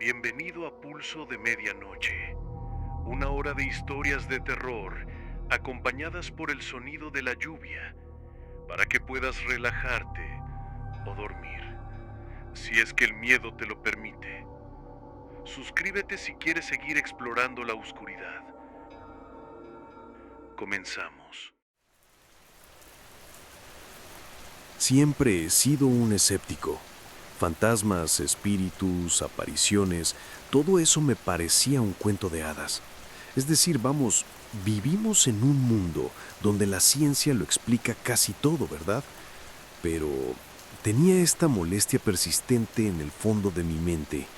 Bienvenido a Pulso de Medianoche, una hora de historias de terror acompañadas por el sonido de la lluvia para que puedas relajarte o dormir, si es que el miedo te lo permite. Suscríbete si quieres seguir explorando la oscuridad. Comenzamos. Siempre he sido un escéptico. Fantasmas, espíritus, apariciones, todo eso me parecía un cuento de hadas. Es decir, vivimos en un mundo donde la ciencia lo explica casi todo, ¿verdad? Pero tenía esta molestia persistente en el fondo de mi mente,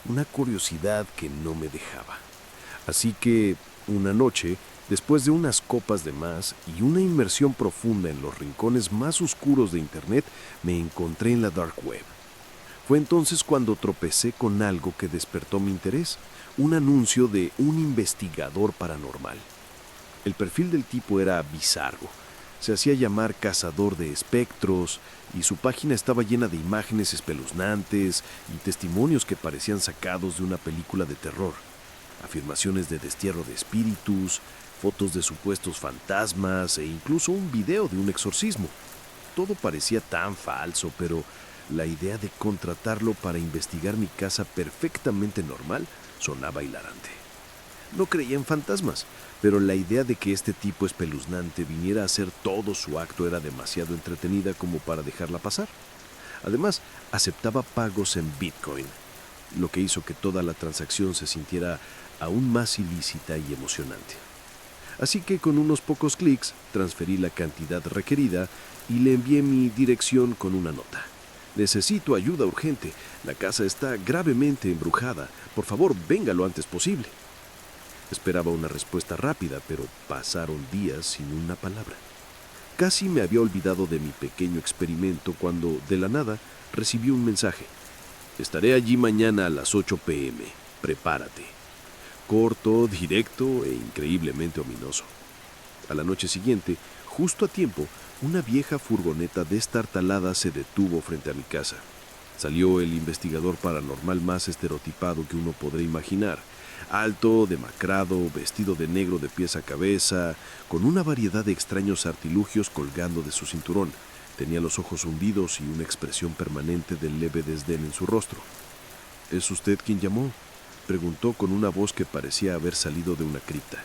una curiosidad que no me dejaba. Así que, una noche, después de unas copas de más y una inmersión profunda en los rincones más oscuros de Internet, me encontré en la Dark Web. Fue entonces cuando tropecé con algo que despertó mi interés, un anuncio de un investigador paranormal. El perfil del tipo era bizarro. Se hacía llamar Cazador de Espectros y su página estaba llena de imágenes espeluznantes y testimonios que parecían sacados de una película de terror. Afirmaciones de destierro de espíritus, fotos de supuestos fantasmas e incluso un video de un exorcismo. Todo parecía tan falso, pero la idea de contratarlo para investigar mi casa perfectamente normal sonaba hilarante. No creía en fantasmas, pero la idea de que este tipo espeluznante viniera a hacer todo su acto era demasiado entretenida como para dejarla pasar. Además, aceptaba pagos en Bitcoin, lo que hizo que toda la transacción se sintiera aún más ilícita y emocionante. Así que con unos pocos clics transferí la cantidad requerida y le envié mi dirección con una nota. Necesito ayuda urgente. La casa está gravemente embrujada. Por favor, venga lo antes posible. Esperaba una respuesta rápida, pero pasaron días sin una palabra. Casi me había olvidado de mi pequeño experimento cuando, de la nada, recibí un mensaje. Estaré allí mañana a las 8 p.m. Prepárate. Corto, directo e increíblemente ominoso. A la noche siguiente, justo a tiempo, una vieja furgoneta destartalada se detuvo frente a mi casa. Salió el investigador paranormal más estereotipado que uno podrá imaginar. Alto, demacrado, vestido de negro de pies a cabeza, con una variedad de extraños artilugios colgando de su cinturón. Tenía los ojos hundidos y una expresión permanente de leve desdén en su rostro. ¿Es usted quien llamó?, preguntó con una voz que parecía haber salido de una cripta.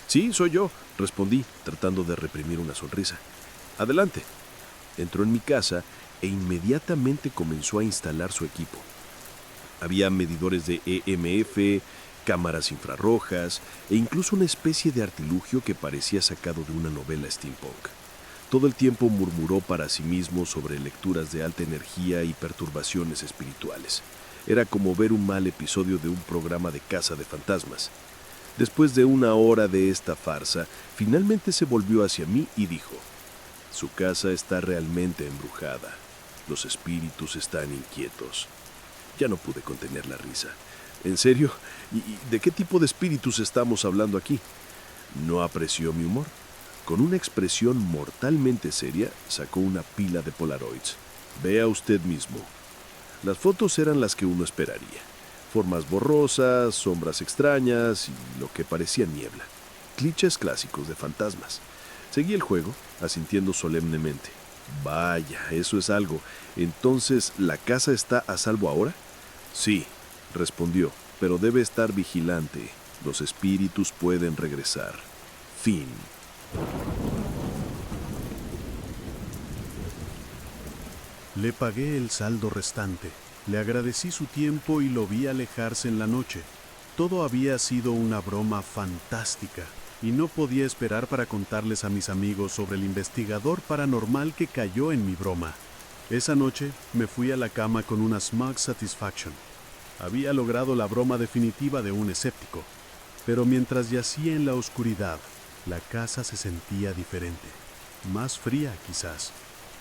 Sí, soy yo, respondí, tratando de reprimir una sonrisa. Adelante. Entró en mi casa e inmediatamente comenzó a instalar su equipo. Había medidores de EMF, cámaras infrarrojas e incluso una especie de artilugio que parecía sacado de una novela steampunk. Todo el tiempo murmuró para sí mismo sobre lecturas de alta energía y perturbaciones espirituales. Era como ver un mal episodio de un programa de caza de fantasmas. Después de una hora de esta farsa, finalmente se volvió hacia mí y dijo: su casa está realmente embrujada. Los espíritus están inquietos. Ya no pude contener la risa. ¿En serio? ¿Y de qué tipo de espíritus estamos hablando aquí? No apreció mi humor. Con una expresión mortalmente seria, sacó una pila de Polaroids. Vea usted mismo. Las fotos eran las que uno esperaría. Formas borrosas, sombras extrañas y lo que parecía niebla. Clichés clásicos de fantasmas. Seguí el juego, asintiendo solemnemente. Vaya, eso es algo. Entonces, ¿la casa está a salvo ahora? Sí, respondió, pero debe estar vigilante. Los espíritus pueden regresar. Fin. Le pagué el saldo restante, le agradecí su tiempo y lo vi alejarse en la noche. Todo había sido una broma fantástica y no podía esperar para contarles a mis amigos sobre el investigador paranormal que cayó en mi broma. Esa noche me fui a la cama con una smug satisfaction. Había logrado la broma definitiva de un escéptico, pero mientras yacía en la oscuridad, la casa se sentía diferente, más fría quizás,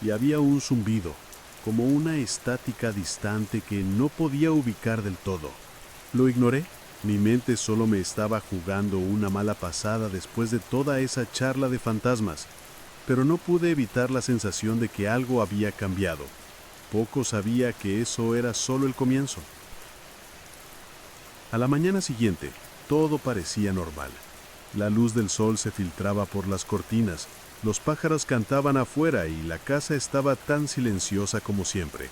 y había un zumbido, como una estática distante que no podía ubicar del todo. Lo ignoré. Mi mente solo me estaba jugando una mala pasada después de toda esa charla de fantasmas, pero no pude evitar la sensación de que algo había cambiado. Poco sabía que eso era solo el comienzo. A la mañana siguiente, todo parecía normal. La luz del sol se filtraba por las cortinas, los pájaros cantaban afuera y la casa estaba tan silenciosa como siempre.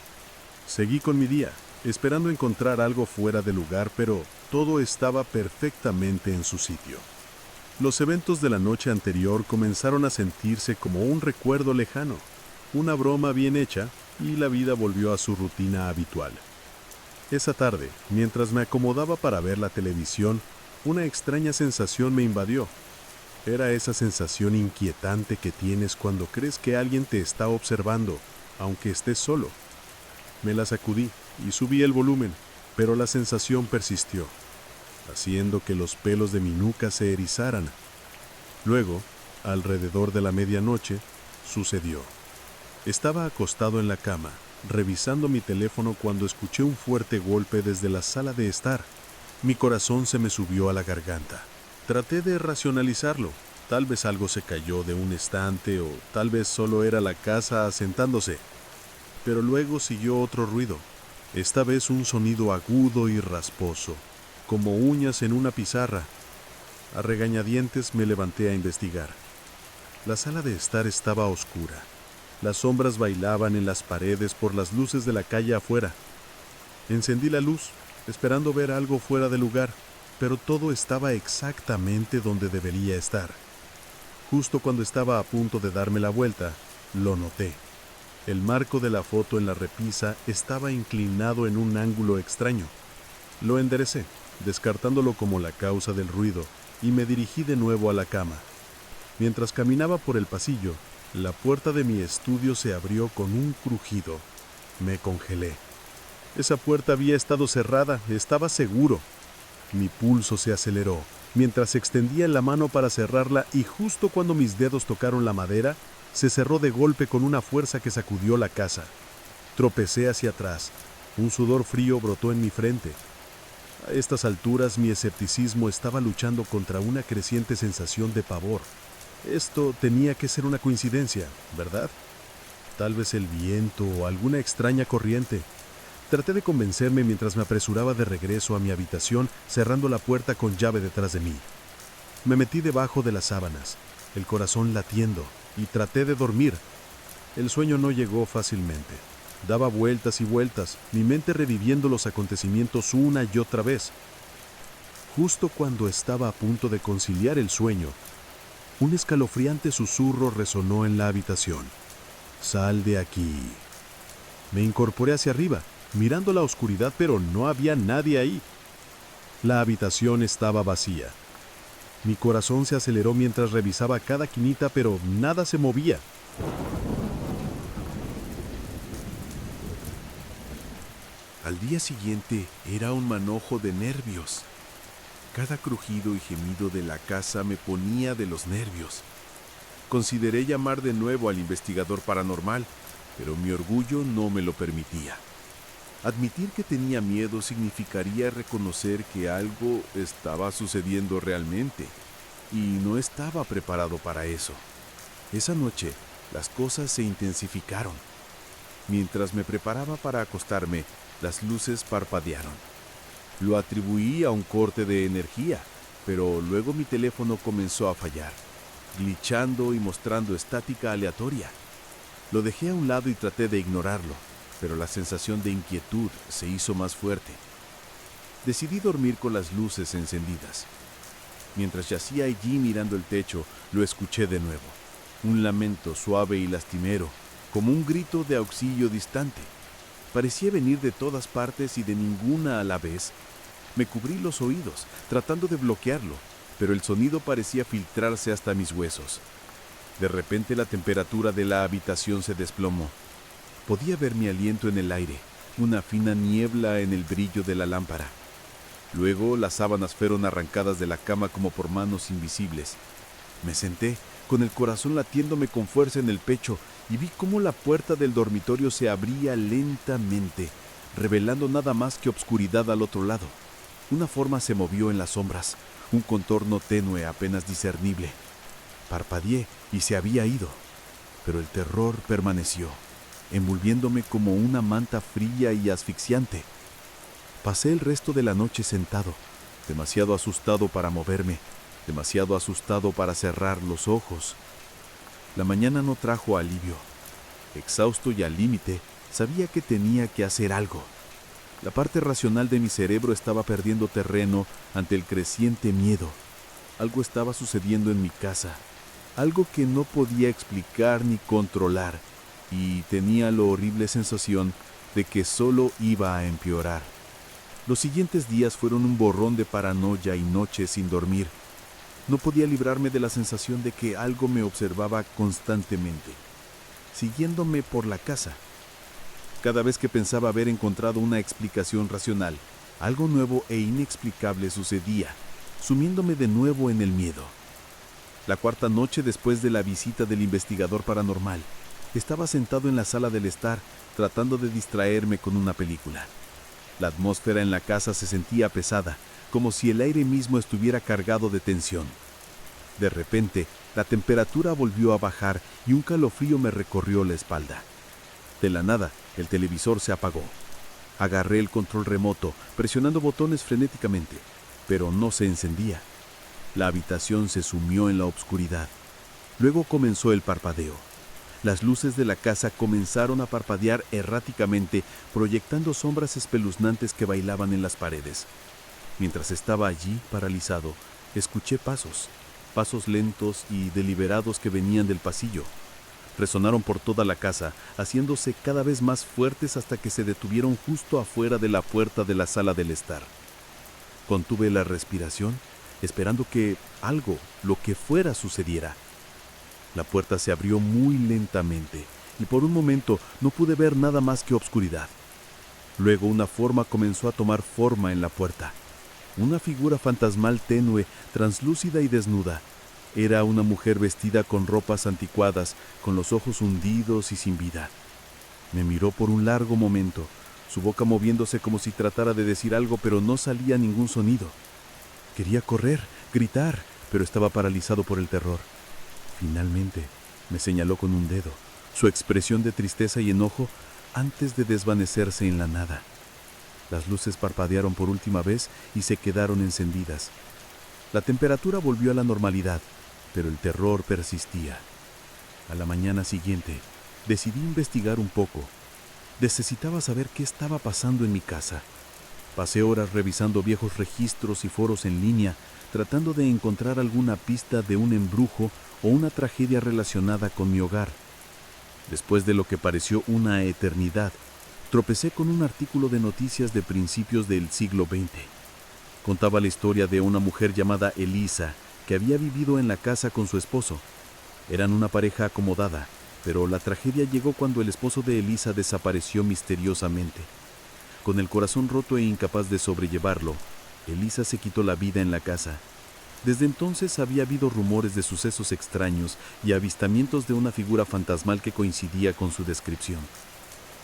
Seguí con mi día, esperando encontrar algo fuera de lugar, pero todo estaba perfectamente en su sitio. Los eventos de la noche anterior comenzaron a sentirse como un recuerdo lejano, una broma bien hecha, y la vida volvió a su rutina habitual. Esa tarde, mientras me acomodaba para ver la televisión, una extraña sensación me invadió. Era esa sensación inquietante que tienes cuando crees que alguien te está observando, aunque estés solo. Me la sacudí y subí el volumen, pero la sensación persistió, haciendo que los pelos de mi nuca se erizaran. Luego, alrededor de la medianoche, sucedió. Estaba acostado en la cama, revisando mi teléfono cuando escuché un fuerte golpe desde la sala de estar. Mi corazón se me subió a la garganta. Traté de racionalizarlo. Tal vez algo se cayó de un estante o tal vez solo era la casa asentándose. Pero luego siguió otro ruido, esta vez un sonido agudo y rasposo, como uñas en una pizarra. A regañadientes me levanté a investigar. La sala de estar estaba oscura. Las sombras bailaban en las paredes por las luces de la calle afuera. Encendí la luz, esperando ver algo fuera de lugar, pero todo estaba exactamente donde debería estar. Justo cuando estaba a punto de darme la vuelta, lo noté. El marco de la foto en la repisa estaba inclinado en un ángulo extraño. Lo enderecé, descartándolo como la causa del ruido, y me dirigí de nuevo a la cama. Mientras caminaba por el pasillo, la puerta de mi estudio se abrió con un crujido. Me congelé. Esa puerta había estado cerrada, estaba seguro. Mi pulso se aceleró, mientras extendía la mano para cerrarla y justo cuando mis dedos tocaron la madera, se cerró de golpe con una fuerza que sacudió la casa. Tropecé hacia atrás. Un sudor frío brotó en mi frente. A estas alturas mi escepticismo estaba luchando contra una creciente sensación de pavor. Esto tenía que ser una coincidencia, ¿verdad? Tal vez el viento o alguna extraña corriente. Traté de convencerme mientras me apresuraba de regreso a mi habitación, cerrando la puerta con llave detrás de mí. Me metí debajo de las sábanas, el corazón latiendo, y traté de dormir. El sueño no llegó fácilmente. Daba vueltas y vueltas, mi mente reviviendo los acontecimientos una y otra vez. Justo cuando estaba a punto de conciliar el sueño, un escalofriante susurro resonó en la habitación. «Sal de aquí». Me incorporé hacia arriba, mirando la oscuridad, pero no había nadie ahí. La habitación estaba vacía. Mi corazón se aceleró mientras revisaba cada quinita, pero nada se movía. Al día siguiente era un manojo de nervios. Cada crujido y gemido de la casa me ponía de los nervios. Consideré llamar de nuevo al investigador paranormal, pero mi orgullo no me lo permitía. Admitir que tenía miedo significaría reconocer que algo estaba sucediendo realmente, y no estaba preparado para eso. Esa noche, las cosas se intensificaron. Mientras me preparaba para acostarme, las luces parpadearon. Lo atribuí a un corte de energía, pero luego mi teléfono comenzó a fallar, glitchando y mostrando estática aleatoria. Lo dejé a un lado y traté de ignorarlo, pero la sensación de inquietud se hizo más fuerte. Decidí dormir con las luces encendidas. Mientras yacía allí mirando el techo, lo escuché de nuevo. Un lamento suave y lastimero, como un grito de auxilio distante. Parecía venir de todas partes y de ninguna a la vez. Me cubrí los oídos, tratando de bloquearlo, pero el sonido parecía filtrarse hasta mis huesos. De repente la temperatura de la habitación se desplomó. Podía ver mi aliento en el aire, una fina niebla en el brillo de la lámpara. Luego las sábanas fueron arrancadas de la cama como por manos invisibles. Me senté, con el corazón latiéndome con fuerza en el pecho, y vi cómo la puerta del dormitorio se abría lentamente, revelando nada más que obscuridad al otro lado. Una forma se movió en las sombras, un contorno tenue apenas discernible. Parpadeé y se había ido, pero el terror permaneció, envolviéndome como una manta fría y asfixiante. Pasé el resto de la noche sentado, demasiado asustado para moverme, demasiado asustado para cerrar los ojos. La mañana no trajo alivio. Exhausto y al límite, sabía que tenía que hacer algo. La parte racional de mi cerebro estaba perdiendo terreno ante el creciente miedo. Algo estaba sucediendo en mi casa, algo que no podía explicar ni controlar, y tenía la horrible sensación de que solo iba a empeorar. Los siguientes días fueron un borrón de paranoia y noches sin dormir. No podía librarme de la sensación de que algo me observaba constantemente, siguiéndome por la casa. Cada vez que pensaba haber encontrado una explicación racional, algo nuevo e inexplicable sucedía, sumiéndome de nuevo en el miedo. La cuarta noche después de la visita del investigador paranormal, estaba sentado en la sala del estar, tratando de distraerme con una película. La atmósfera en la casa se sentía pesada, como si el aire mismo estuviera cargado de tensión. De repente, la temperatura volvió a bajar y un calofrío me recorrió la espalda. De la nada, el televisor se apagó. Agarré el control remoto, presionando botones frenéticamente, pero no se encendía. La habitación se sumió en la oscuridad. Luego comenzó el parpadeo. Las luces de la casa comenzaron a parpadear erráticamente, proyectando sombras espeluznantes que bailaban en las paredes. Mientras estaba allí, paralizado, escuché pasos lentos y deliberados que venían del pasillo. Resonaron por toda la casa, haciéndose cada vez más fuertes hasta que se detuvieron justo afuera de la puerta de la sala del estar. Contuve la respiración, esperando que algo, lo que fuera, sucediera. La puerta se abrió muy lentamente, y por un momento no pude ver nada más que obscuridad. Luego una forma comenzó a tomar forma en la puerta. Una figura fantasmal tenue, translúcida y desnuda. Era una mujer vestida con ropas anticuadas, con los ojos hundidos y sin vida. Me miró por un largo momento, su boca moviéndose como si tratara de decir algo, pero no salía ningún sonido. Quería correr, gritar, pero estaba paralizado por el terror. Finalmente, me señaló con un dedo, su expresión de tristeza y enojo antes de desvanecerse en la nada. Las luces parpadearon por última vez y se quedaron encendidas. La temperatura volvió a la normalidad, pero el terror persistía. A la mañana siguiente, decidí investigar un poco. Necesitaba saber qué estaba pasando en mi casa. Pasé horas revisando viejos registros y foros en línea, tratando de encontrar alguna pista de un embrujo o una tragedia relacionada con mi hogar. Después de lo que pareció una eternidad, tropecé con un artículo de noticias de principios del siglo XX. Contaba la historia de una mujer llamada Elisa, que había vivido en la casa con su esposo. Eran una pareja acomodada, pero la tragedia llegó cuando el esposo de Elisa desapareció misteriosamente. Con el corazón roto e incapaz de sobrellevarlo, Elisa se quitó la vida en la casa. Desde entonces había habido rumores de sucesos extraños y avistamientos de una figura fantasmal que coincidía con su descripción.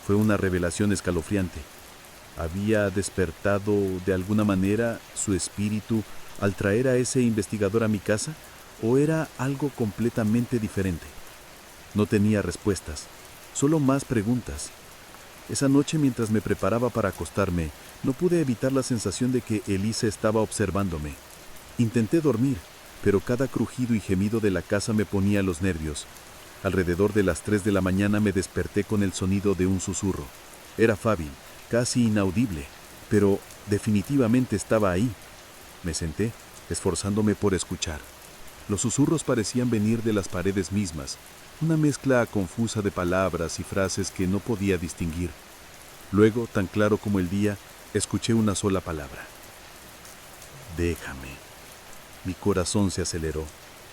Fue una revelación escalofriante. ¿Había despertado de alguna manera su espíritu al traer a ese investigador a mi casa? ¿O era algo completamente diferente? No tenía respuestas, solo más preguntas. Esa noche, mientras me preparaba para acostarme, no pude evitar la sensación de que Elisa estaba observándome. Intenté dormir, pero cada crujido y gemido de la casa me ponía los nervios. Alrededor de las 3 de la mañana me desperté con el sonido de un susurro. Era Fabi, casi inaudible, pero definitivamente estaba ahí. Me senté, esforzándome por escuchar. Los susurros parecían venir de las paredes mismas, una mezcla confusa de palabras y frases que no podía distinguir. Luego, tan claro como el día, escuché una sola palabra. Déjame. Mi corazón se aceleró.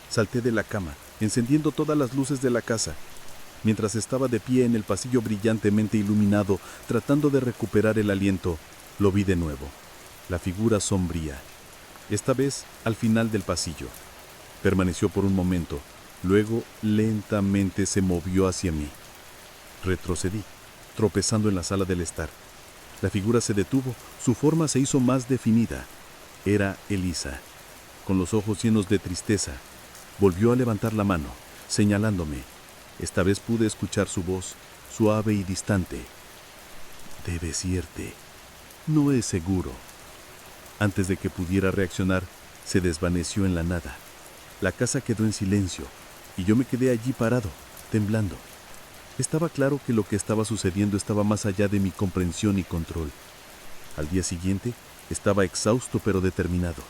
Salté de la cama, encendiendo todas las luces de la casa. Mientras estaba de pie en el pasillo brillantemente iluminado, tratando de recuperar el aliento, lo vi de nuevo. La figura sombría. Esta vez, al final del pasillo. Permaneció por un momento. Luego, lentamente se movió hacia mí. Retrocedí, tropezando en la sala del estar. La figura se detuvo, su forma se hizo más definida. Era Elisa, con los ojos llenos de tristeza. Volvió a levantar la mano, señalándome. Esta vez pude escuchar su voz, suave y distante. Debes irte. No es seguro. Antes de que pudiera reaccionar, se desvaneció en la nada. La casa quedó en silencio y yo me quedé allí parado, temblando. Estaba claro que lo que estaba sucediendo estaba más allá de mi comprensión y control. Al día siguiente, estaba exhausto pero determinado.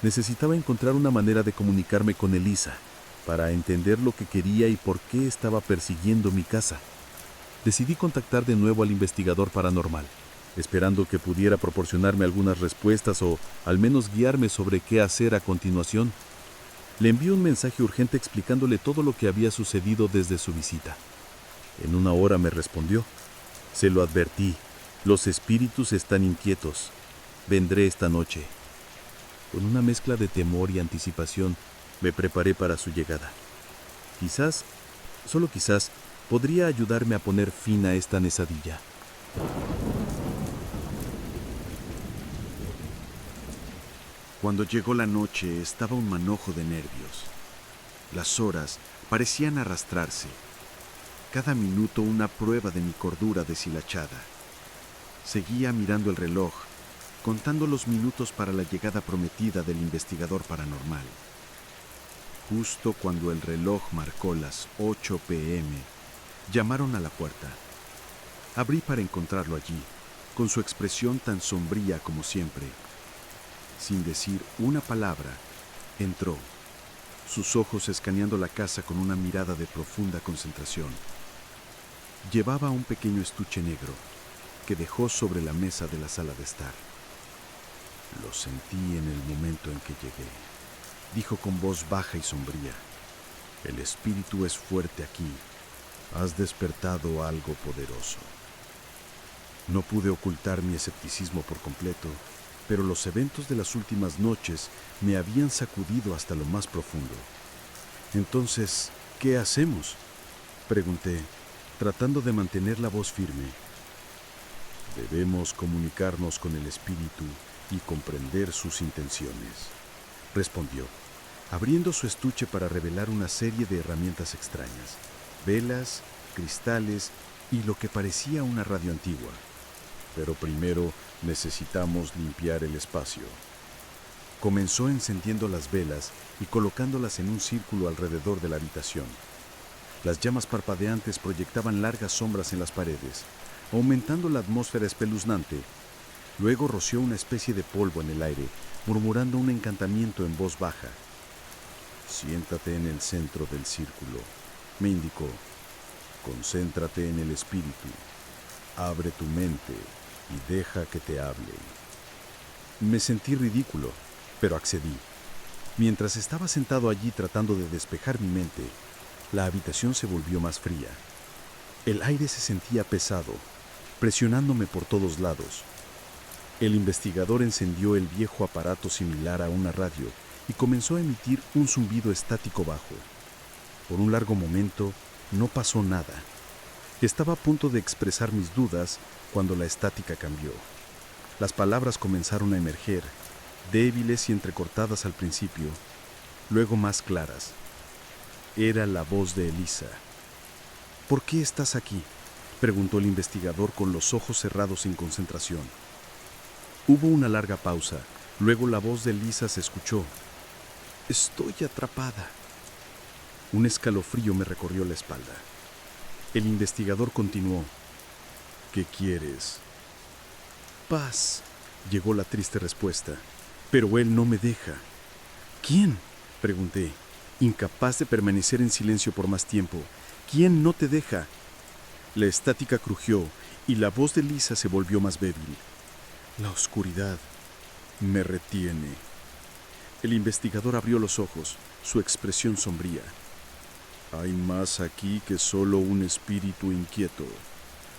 Necesitaba encontrar una manera de comunicarme con Elisa, para entender lo que quería y por qué estaba persiguiendo mi casa. Decidí contactar de nuevo al investigador paranormal, esperando que pudiera proporcionarme algunas respuestas o al menos guiarme sobre qué hacer a continuación. Le envié un mensaje urgente explicándole todo lo que había sucedido desde su visita. En una hora me respondió. Se lo advertí. Los espíritus están inquietos. Vendré esta noche. Con una mezcla de temor y anticipación, me preparé para su llegada. Quizás, solo quizás, podría ayudarme a poner fin a esta nesadilla. Cuando llegó la noche estaba un manojo de nervios. Las horas parecían arrastrarse. Cada minuto una prueba de mi cordura deshilachada. Seguía mirando el reloj, contando los minutos para la llegada prometida del investigador paranormal. Justo cuando el reloj marcó las 8 p.m., llamaron a la puerta. Abrí para encontrarlo allí, con su expresión tan sombría como siempre. Sin decir una palabra, entró, sus ojos escaneando la casa con una mirada de profunda concentración. Llevaba un pequeño estuche negro que dejó sobre la mesa de la sala de estar. Lo sentí en el momento en que llegué, dijo con voz baja y sombría. El espíritu es fuerte aquí. Has despertado algo poderoso. No pude ocultar mi escepticismo por completo, pero los eventos de las últimas noches me habían sacudido hasta lo más profundo. Entonces, ¿qué hacemos?, pregunté, tratando de mantener la voz firme. Debemos comunicarnos con el espíritu y comprender sus intenciones, respondió, abriendo su estuche para revelar una serie de herramientas extrañas, velas, cristales y lo que parecía una radio antigua. Pero primero necesitamos limpiar el espacio. Comenzó encendiendo las velas y colocándolas en un círculo alrededor de la habitación. Las llamas parpadeantes proyectaban largas sombras en las paredes, aumentando la atmósfera espeluznante. Luego roció una especie de polvo en el aire, murmurando un encantamiento en voz baja. Siéntate en el centro del círculo, me indicó. Concéntrate en el espíritu. Abre tu mente y deja que te hable. Me sentí ridículo, pero accedí. Mientras estaba sentado allí tratando de despejar mi mente, la habitación se volvió más fría. El aire se sentía pesado, presionándome por todos lados. El investigador encendió el viejo aparato similar a una radio y comenzó a emitir un zumbido estático bajo. Por un largo momento, no pasó nada. Estaba a punto de expresar mis dudas cuando la estática cambió. Las palabras comenzaron a emerger, débiles y entrecortadas al principio, luego más claras. Era la voz de Elisa. ¿Por qué estás aquí?, preguntó el investigador con los ojos cerrados en concentración. Hubo una larga pausa, luego la voz de Elisa se escuchó. Estoy atrapada. Un escalofrío me recorrió la espalda. El investigador continuó. ¿Qué quieres? Paz, llegó la triste respuesta. Pero él no me deja. ¿Quién?, pregunté, incapaz de permanecer en silencio por más tiempo. ¿Quién no te deja? La estática crujió y la voz de Lisa se volvió más débil. La oscuridad me retiene. El investigador abrió los ojos, su expresión sombría. Hay más aquí que solo un espíritu inquieto.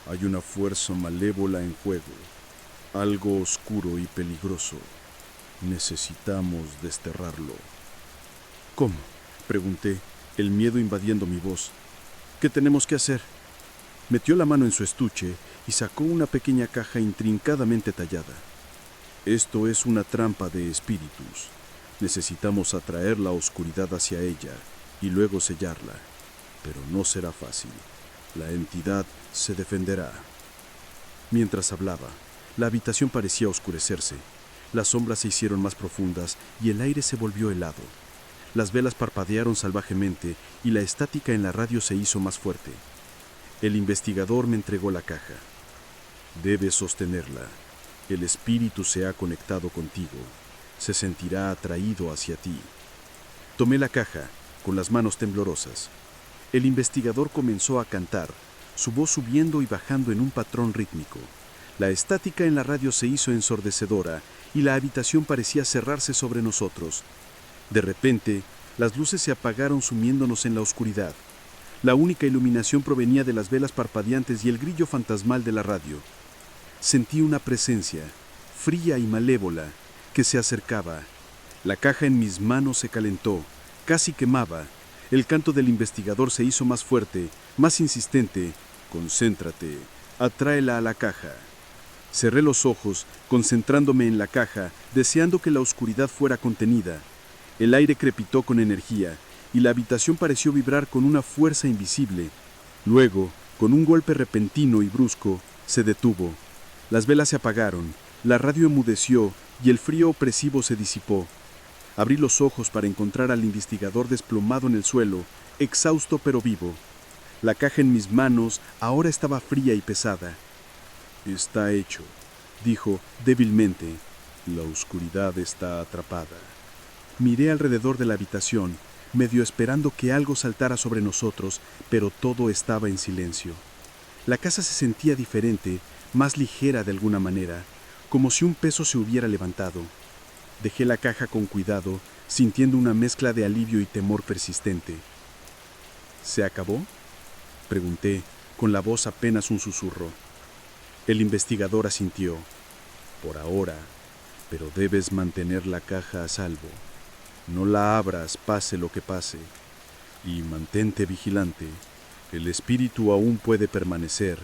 Hay una fuerza malévola en juego, algo oscuro y peligroso. Necesitamos desterrarlo. ¿Cómo?, pregunté, el miedo invadiendo mi voz. ¿Qué tenemos que hacer? Metió la mano en su estuche y sacó una pequeña caja intrincadamente tallada. Esto es una trampa de espíritus. Necesitamos atraer la oscuridad hacia ella y luego sellarla. Pero no será fácil. La entidad se defenderá. Mientras hablaba, La habitación parecía oscurecerse. Las sombras se hicieron más profundas y el aire se volvió helado. Las velas parpadearon salvajemente y la estática en la radio se hizo más fuerte. El investigador me entregó la caja. Debes sostenerla. El espíritu se ha conectado contigo. Se sentirá atraído hacia ti. Tomé la caja, con las manos temblorosas. El investigador comenzó a cantar, su voz subiendo y bajando en un patrón rítmico. La estática en la radio se hizo ensordecedora y la habitación parecía cerrarse sobre nosotros. De repente, las luces se apagaron sumiéndonos en la oscuridad. La única iluminación provenía de las velas parpadeantes y el grillo fantasmal de la radio. Sentí una presencia, fría y malévola, que se acercaba. La caja en mis manos se calentó, casi quemaba. El canto del investigador se hizo más fuerte, más insistente. Concéntrate, atráela a la caja. Cerré los ojos, concentrándome en la caja, deseando que la oscuridad fuera contenida. El aire crepitó con energía y la habitación pareció vibrar con una fuerza invisible. Luego, con un golpe repentino y brusco, se detuvo. Las velas se apagaron, la radio enmudeció y el frío opresivo se disipó. Abrí los ojos para encontrar al investigador desplomado en el suelo, exhausto pero vivo. La caja en mis manos ahora estaba fría y pesada. «Está hecho», dijo débilmente. «La oscuridad está atrapada». Miré alrededor de la habitación, medio esperando que algo saltara sobre nosotros, pero todo estaba en silencio. La casa se sentía diferente, más ligera de alguna manera, como si un peso se hubiera levantado. Dejé la caja con cuidado, sintiendo una mezcla de alivio y temor persistente. «¿Se acabó?», pregunté, con la voz apenas un susurro. El investigador asintió. «Por ahora, pero debes mantener la caja a salvo. No la abras, pase lo que pase. Y mantente vigilante. El espíritu aún puede permanecer,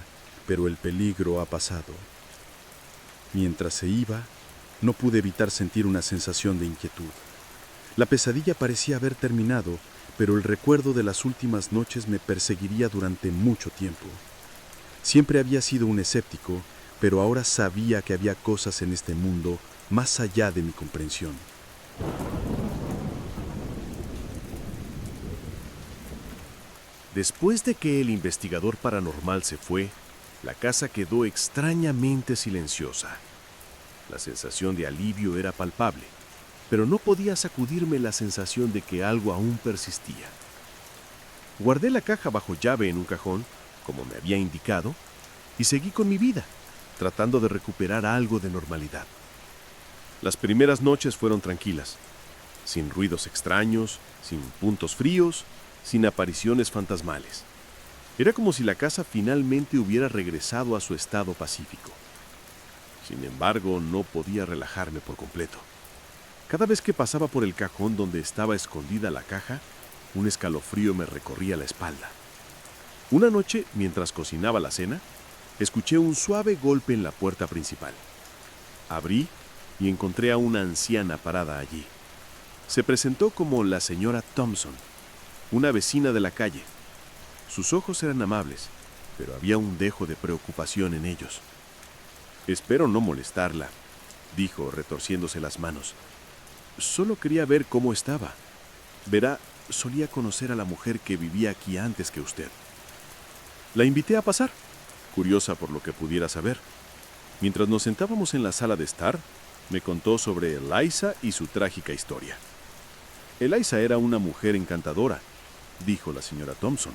pero el peligro ha pasado». Mientras se iba, no pude evitar sentir una sensación de inquietud. La pesadilla parecía haber terminado, pero el recuerdo de las últimas noches me perseguiría durante mucho tiempo. Siempre había sido un escéptico, pero ahora sabía que había cosas en este mundo más allá de mi comprensión. Después de que el investigador paranormal se fue, la casa quedó extrañamente silenciosa. La sensación de alivio era palpable, pero no podía sacudirme la sensación de que algo aún persistía. Guardé la caja bajo llave en un cajón, como me había indicado, y seguí con mi vida, tratando de recuperar algo de normalidad. Las primeras noches fueron tranquilas, sin ruidos extraños, sin puntos fríos, sin apariciones fantasmales. Era como si la casa finalmente hubiera regresado a su estado pacífico. Sin embargo, no podía relajarme por completo. Cada vez que pasaba por el cajón donde estaba escondida la caja, un escalofrío me recorría la espalda. Una noche, mientras cocinaba la cena, escuché un suave golpe en la puerta principal. Abrí y encontré a una anciana parada allí. Se presentó como la señora Thompson, una vecina de la calle. Sus ojos eran amables, pero había un dejo de preocupación en ellos. «Espero no molestarla», dijo, retorciéndose las manos. «Solo quería ver cómo estaba. Verá, solía conocer a la mujer que vivía aquí antes que usted». La invité a pasar, curiosa por lo que pudiera saber. Mientras nos sentábamos en la sala de estar, me contó sobre Eliza y su trágica historia. Eliza era una mujer encantadora, dijo la señora Thompson,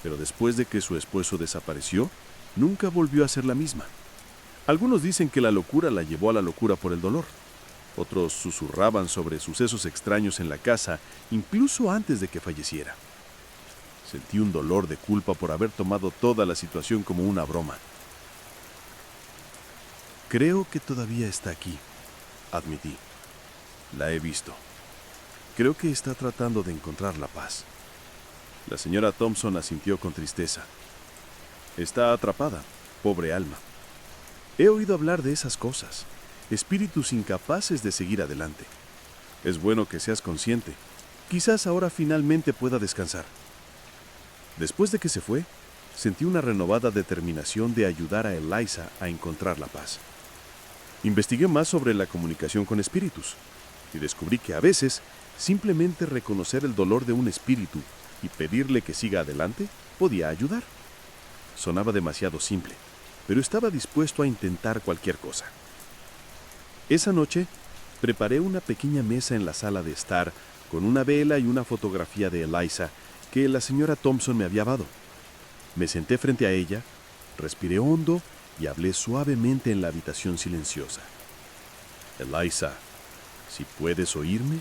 pero después de que su esposo desapareció, nunca volvió a ser la misma. Algunos dicen que la locura la llevó a la locura por el dolor. Otros susurraban sobre sucesos extraños en la casa, incluso antes de que falleciera. Sentí un dolor de culpa por haber tomado toda la situación como una broma. «Creo que todavía está aquí», admití. «La he visto. Creo que está tratando de encontrar la paz». La señora Thompson asintió con tristeza. «Está atrapada, pobre alma. He oído hablar de esas cosas, espíritus incapaces de seguir adelante. Es bueno que seas consciente. Quizás ahora finalmente pueda descansar». Después de que se fue, sentí una renovada determinación de ayudar a Eliza a encontrar la paz. Investigué más sobre la comunicación con espíritus y descubrí que a veces simplemente reconocer el dolor de un espíritu y pedirle que siga adelante podía ayudar. Sonaba demasiado simple, pero estaba dispuesto a intentar cualquier cosa. Esa noche, preparé una pequeña mesa en la sala de estar con una vela y una fotografía de Eliza que la señora Thompson me había dado. Me senté frente a ella, respiré hondo y hablé suavemente en la habitación silenciosa. Eliza, si puedes oírme,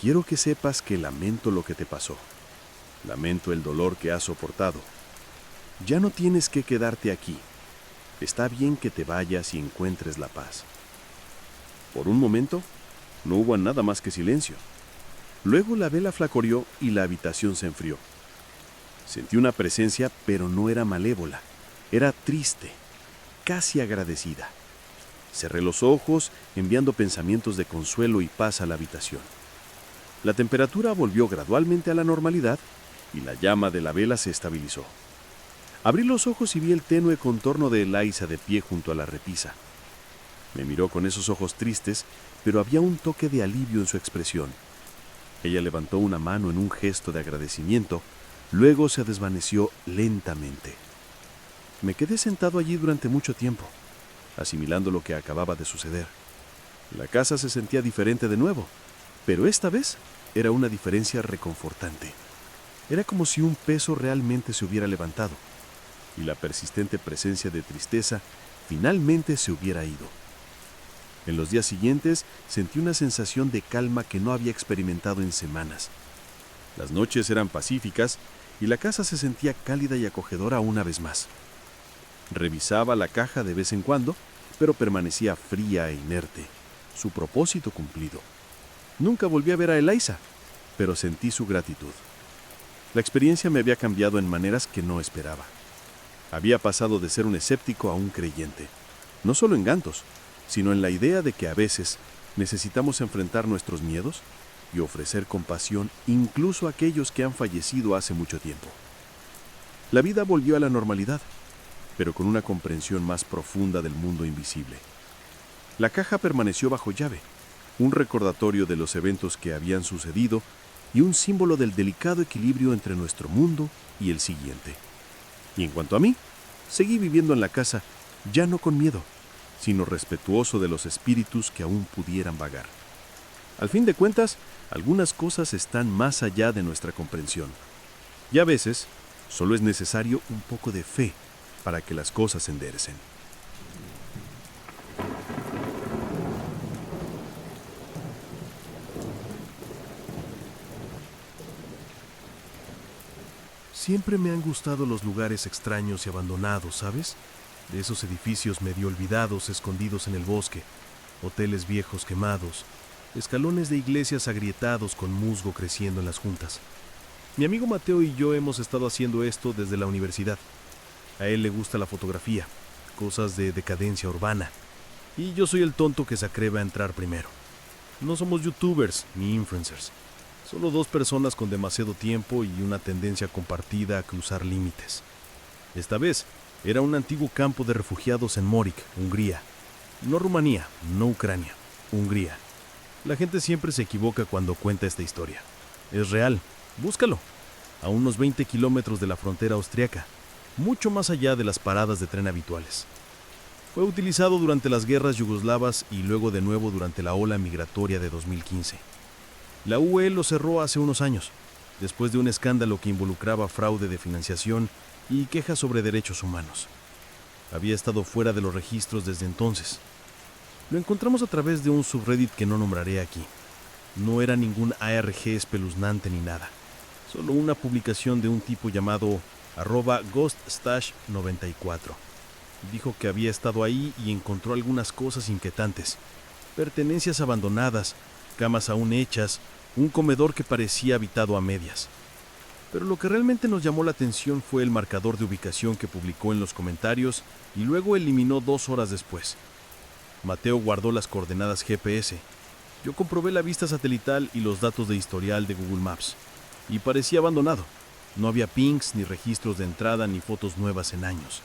quiero que sepas que lamento lo que te pasó. Lamento el dolor que has soportado. Ya no tienes que quedarte aquí. Está bien que te vayas y encuentres la paz. Por un momento, no hubo nada más que silencio. Luego la vela flacoreó y la habitación se enfrió. Sentí una presencia, pero no era malévola. Era triste, casi agradecida. Cerré los ojos, enviando pensamientos de consuelo y paz a la habitación. La temperatura volvió gradualmente a la normalidad y la llama de la vela se estabilizó. Abrí los ojos y vi el tenue contorno de Eliza de pie junto a la repisa. Me miró con esos ojos tristes, pero había un toque de alivio en su expresión. Ella levantó una mano en un gesto de agradecimiento, luego se desvaneció lentamente. Me quedé sentado allí durante mucho tiempo, asimilando lo que acababa de suceder. La casa se sentía diferente de nuevo, pero esta vez era una diferencia reconfortante. Era como si un peso realmente se hubiera levantado, y la persistente presencia de tristeza finalmente se hubiera ido. En los días siguientes sentí una sensación de calma que no había experimentado en semanas. Las noches eran pacíficas y la casa se sentía cálida y acogedora una vez más. Revisaba la caja de vez en cuando, pero permanecía fría e inerte, su propósito cumplido. Nunca volví a ver a Eliza, pero sentí su gratitud. La experiencia me había cambiado en maneras que no esperaba. Había pasado de ser un escéptico a un creyente, no solo en Gantos, sino en la idea de que a veces necesitamos enfrentar nuestros miedos y ofrecer compasión incluso a aquellos que han fallecido hace mucho tiempo. La vida volvió a la normalidad, pero con una comprensión más profunda del mundo invisible. La caja permaneció bajo llave, un recordatorio de los eventos que habían sucedido y un símbolo del delicado equilibrio entre nuestro mundo y el siguiente. Y en cuanto a mí, seguí viviendo en la casa, ya no con miedo, sino respetuoso de los espíritus que aún pudieran vagar. Al fin de cuentas, algunas cosas están más allá de nuestra comprensión. Y a veces, solo es necesario un poco de fe para que las cosas se enderecen. Siempre me han gustado los lugares extraños y abandonados, ¿sabes? De esos edificios medio olvidados, escondidos en el bosque, hoteles viejos quemados, escalones de iglesias agrietados con musgo creciendo en las juntas. Mi amigo Mateo y yo hemos estado haciendo esto desde la universidad. A él le gusta la fotografía, cosas de decadencia urbana, y yo soy el tonto que se atreve a entrar primero. No somos youtubers ni influencers, solo dos personas con demasiado tiempo y una tendencia compartida a cruzar límites. Esta vez era un antiguo campo de refugiados en Morik, Hungría. No Rumanía, no Ucrania, Hungría. La gente siempre se equivoca cuando cuenta esta historia. Es real, búscalo. A unos 20 kilómetros de la frontera austriaca, mucho más allá de las paradas de tren habituales. Fue utilizado durante las guerras yugoslavas y luego de nuevo durante la ola migratoria de 2015. La UE lo cerró hace unos años, después de un escándalo que involucraba fraude de financiación y quejas sobre derechos humanos. Había estado fuera de los registros desde entonces. Lo encontramos a través de un subreddit que no nombraré aquí. No era ningún ARG espeluznante ni nada, solo una publicación de un tipo llamado @ghoststash94. Dijo que había estado ahí y encontró algunas cosas inquietantes, pertenencias abandonadas, camas aún hechas, un comedor que parecía habitado a medias. Pero lo que realmente nos llamó la atención fue el marcador de ubicación que publicó en los comentarios y luego eliminó 2 horas después. Mateo guardó las coordenadas GPS. Yo comprobé la vista satelital y los datos de historial de Google Maps, y parecía abandonado. No había pings, ni registros de entrada, ni fotos nuevas en años.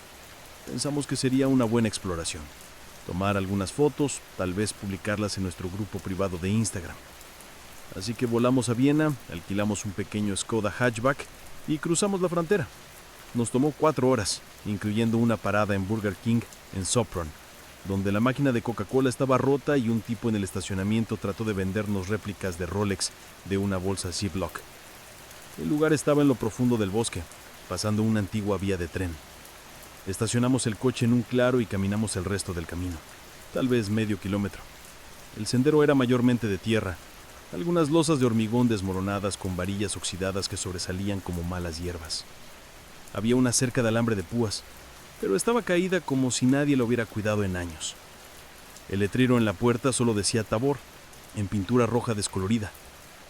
Pensamos que sería una buena exploración. tomar algunas fotos, tal vez publicarlas en nuestro grupo privado de Instagram. Así que volamos a Viena, alquilamos un pequeño Skoda hatchback y cruzamos la frontera. Nos tomó 4 horas, incluyendo una parada en Burger King en Sopron, donde la máquina de Coca-Cola estaba rota y un tipo en el estacionamiento trató de vendernos réplicas de Rolex de una bolsa Ziploc. El lugar estaba en lo profundo del bosque, pasando una antigua vía de tren. Estacionamos el coche en un claro y caminamos el resto del camino, tal vez medio kilómetro. El sendero era mayormente de tierra, algunas losas de hormigón desmoronadas con varillas oxidadas que sobresalían como malas hierbas. Había una cerca de alambre de púas, pero estaba caída como si nadie la hubiera cuidado en años. El letrero en la puerta solo decía Tabor, en pintura roja descolorida,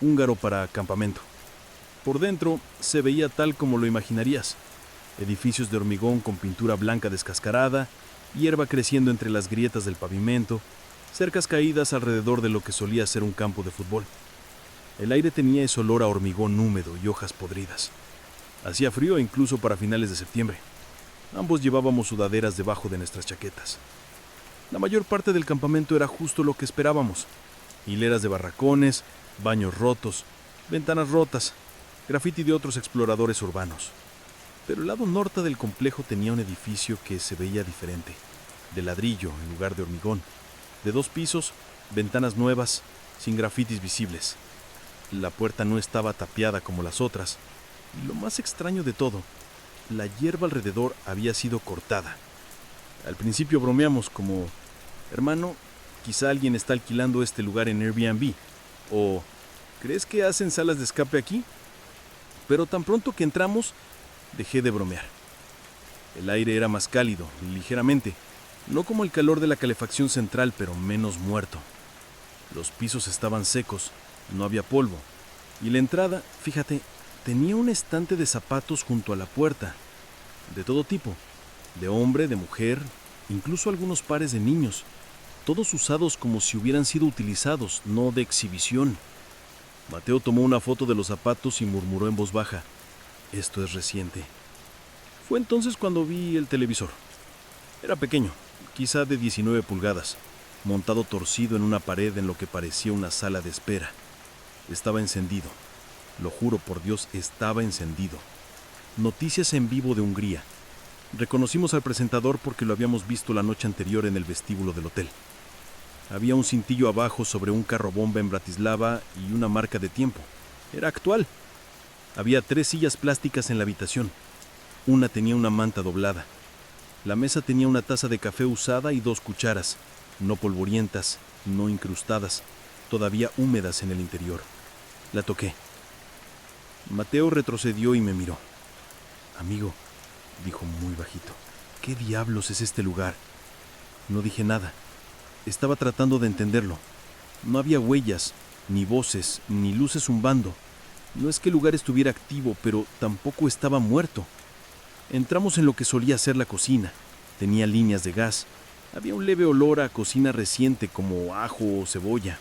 húngaro para campamento. Por dentro se veía tal como lo imaginarías: edificios de hormigón con pintura blanca descascarada, hierba creciendo entre las grietas del pavimento, cercas caídas alrededor de lo que solía ser un campo de fútbol. El aire tenía ese olor a hormigón húmedo y hojas podridas. Hacía frío incluso para finales de septiembre. Ambos llevábamos sudaderas debajo de nuestras chaquetas. La mayor parte del campamento era justo lo que esperábamos: hileras de barracones, baños rotos, ventanas rotas, grafiti de otros exploradores urbanos. Pero el lado norte del complejo tenía un edificio que se veía diferente, de ladrillo en lugar de hormigón, de 2 pisos, ventanas nuevas, sin grafitis visibles. La puerta no estaba tapiada como las otras, y lo más extraño de todo, la hierba alrededor había sido cortada. Al principio bromeamos como: hermano, quizá alguien está alquilando este lugar en Airbnb, o ¿crees que hacen salas de escape aquí? Pero tan pronto que entramos, dejé de bromear. El aire era más cálido, ligeramente, no como el calor de la calefacción central, pero menos muerto. Los pisos estaban secos, no había polvo, y la entrada, fíjate, tenía un estante de zapatos junto a la puerta, de todo tipo, de hombre, de mujer, incluso algunos pares de niños, todos usados como si hubieran sido utilizados, no de exhibición. Mateo tomó una foto de los zapatos y murmuró en voz baja: esto es reciente. Fue entonces cuando vi el televisor. Era pequeño, quizá de 19 pulgadas, montado torcido en una pared en lo que parecía una sala de espera. Estaba encendido. Lo juro por Dios, estaba encendido. Noticias en vivo de Hungría. Reconocimos al presentador porque lo habíamos visto la noche anterior en el vestíbulo del hotel. Había un cintillo abajo sobre un carro bomba en Bratislava y una marca de tiempo. Era actual. Había 3 sillas plásticas en la habitación. Una tenía una manta doblada. La mesa tenía una taza de café usada y 2 cucharas, no polvorientas, no incrustadas, todavía húmedas en el interior. La toqué. Mateo retrocedió y me miró. Amigo, dijo muy bajito, ¿qué diablos es este lugar? No dije nada. Estaba tratando de entenderlo. No había huellas, ni voces, ni luces zumbando. No es que el lugar estuviera activo, pero tampoco estaba muerto. Entramos en lo que solía ser la cocina. Tenía líneas de gas. Había un leve olor a cocina reciente como ajo o cebolla.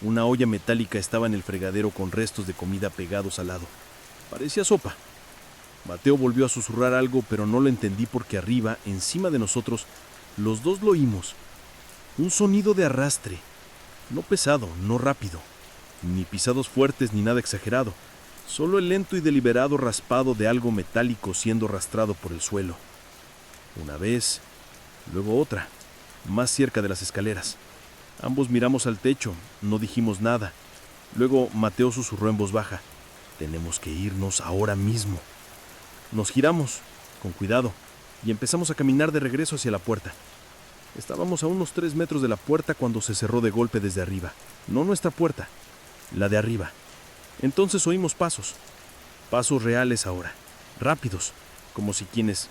Una olla metálica estaba en el fregadero con restos de comida pegados al lado. Parecía sopa. Mateo volvió a susurrar algo, pero no lo entendí porque arriba, encima de nosotros, los dos lo oímos. Un sonido de arrastre. No pesado, no rápido. Ni pisados fuertes ni nada exagerado. Solo el lento y deliberado raspado de algo metálico siendo arrastrado por el suelo. Una vez, luego otra, más cerca de las escaleras. Ambos miramos al techo, no dijimos nada. Luego Mateo susurró en voz baja: tenemos que irnos ahora mismo. Nos giramos, con cuidado, y empezamos a caminar de regreso hacia la puerta. Estábamos a unos 3 metros de la puerta cuando se cerró de golpe desde arriba. No nuestra puerta, la de arriba. Entonces oímos pasos. Pasos reales ahora, rápidos, como si quienes,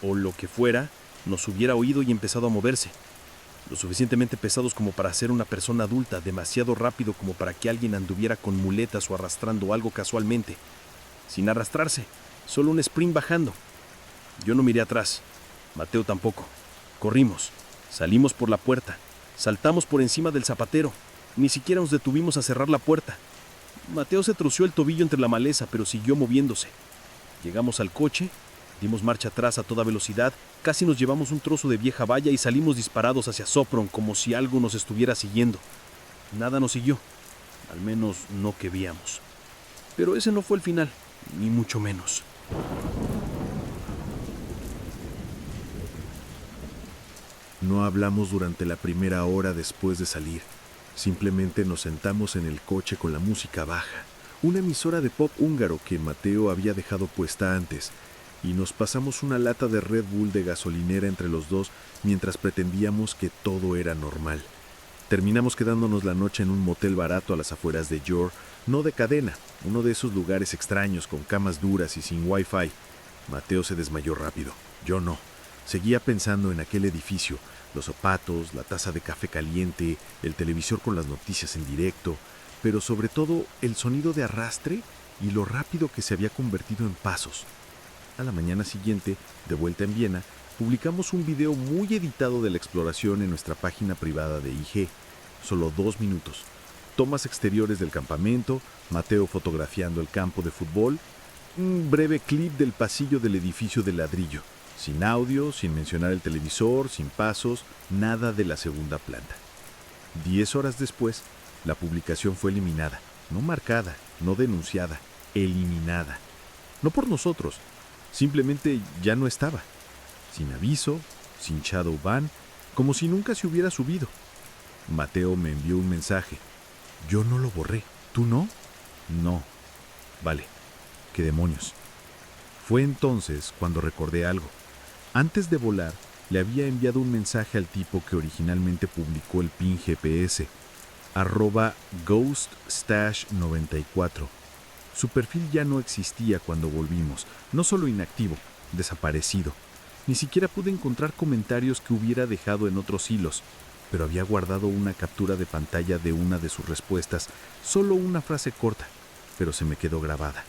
o lo que fuera, nos hubiera oído y empezado a moverse. Lo suficientemente pesados como para ser una persona adulta, demasiado rápido como para que alguien anduviera con muletas o arrastrando algo casualmente. Sin arrastrarse, solo un sprint bajando. Yo no miré atrás, Mateo tampoco. Corrimos, salimos por la puerta, saltamos por encima del zapatero. Ni siquiera nos detuvimos a cerrar la puerta. Mateo se troció el tobillo entre la maleza, pero siguió moviéndose. Llegamos al coche Dimos marcha atrás a toda velocidad, casi nos llevamos un trozo de vieja valla y salimos disparados hacia Sopron como si algo nos estuviera siguiendo. Nada nos siguió, al menos no que veíamos. Pero ese no fue el final, ni mucho menos. No hablamos durante la primera hora después de salir. Simplemente nos sentamos en el coche con la música baja, una emisora de pop húngaro que Mateo había dejado puesta antes, y nos pasamos una lata de Red Bull de gasolinera entre los dos mientras pretendíamos que todo era normal. Terminamos quedándonos la noche en un motel barato a las afueras de Győr, no de cadena, uno de esos lugares extraños con camas duras y sin wifi. Mateo se desmayó rápido, yo no. Seguía pensando en aquel edificio, los zapatos, la taza de café caliente, el televisor con las noticias en directo, pero sobre todo el sonido de arrastre y lo rápido que se había convertido en pasos. A la mañana siguiente, de vuelta en Viena, publicamos un video muy editado de la exploración en nuestra página privada de IG. Solo 2 minutos. Tomas exteriores del campamento, Mateo fotografiando el campo de fútbol, un breve clip del pasillo del edificio de ladrillo. Sin audio, sin mencionar el televisor, sin pasos, nada de la segunda planta. 10 horas después, la publicación fue eliminada. No marcada, no denunciada, eliminada. No por nosotros, simplemente ya no estaba. Sin aviso, sin shadow ban, como si nunca se hubiera subido. Mateo me envió un mensaje. Yo no lo borré. ¿Tú no? No. Vale. ¿Qué demonios? Fue entonces cuando recordé algo. Antes de volar, le había enviado un mensaje al tipo que originalmente publicó el pin GPS, @ghoststash94. Su perfil ya no existía cuando volvimos, no solo inactivo, desaparecido. Ni siquiera pude encontrar comentarios que hubiera dejado en otros hilos, pero había guardado una captura de pantalla de una de sus respuestas, solo una frase corta, pero se me quedó grabada.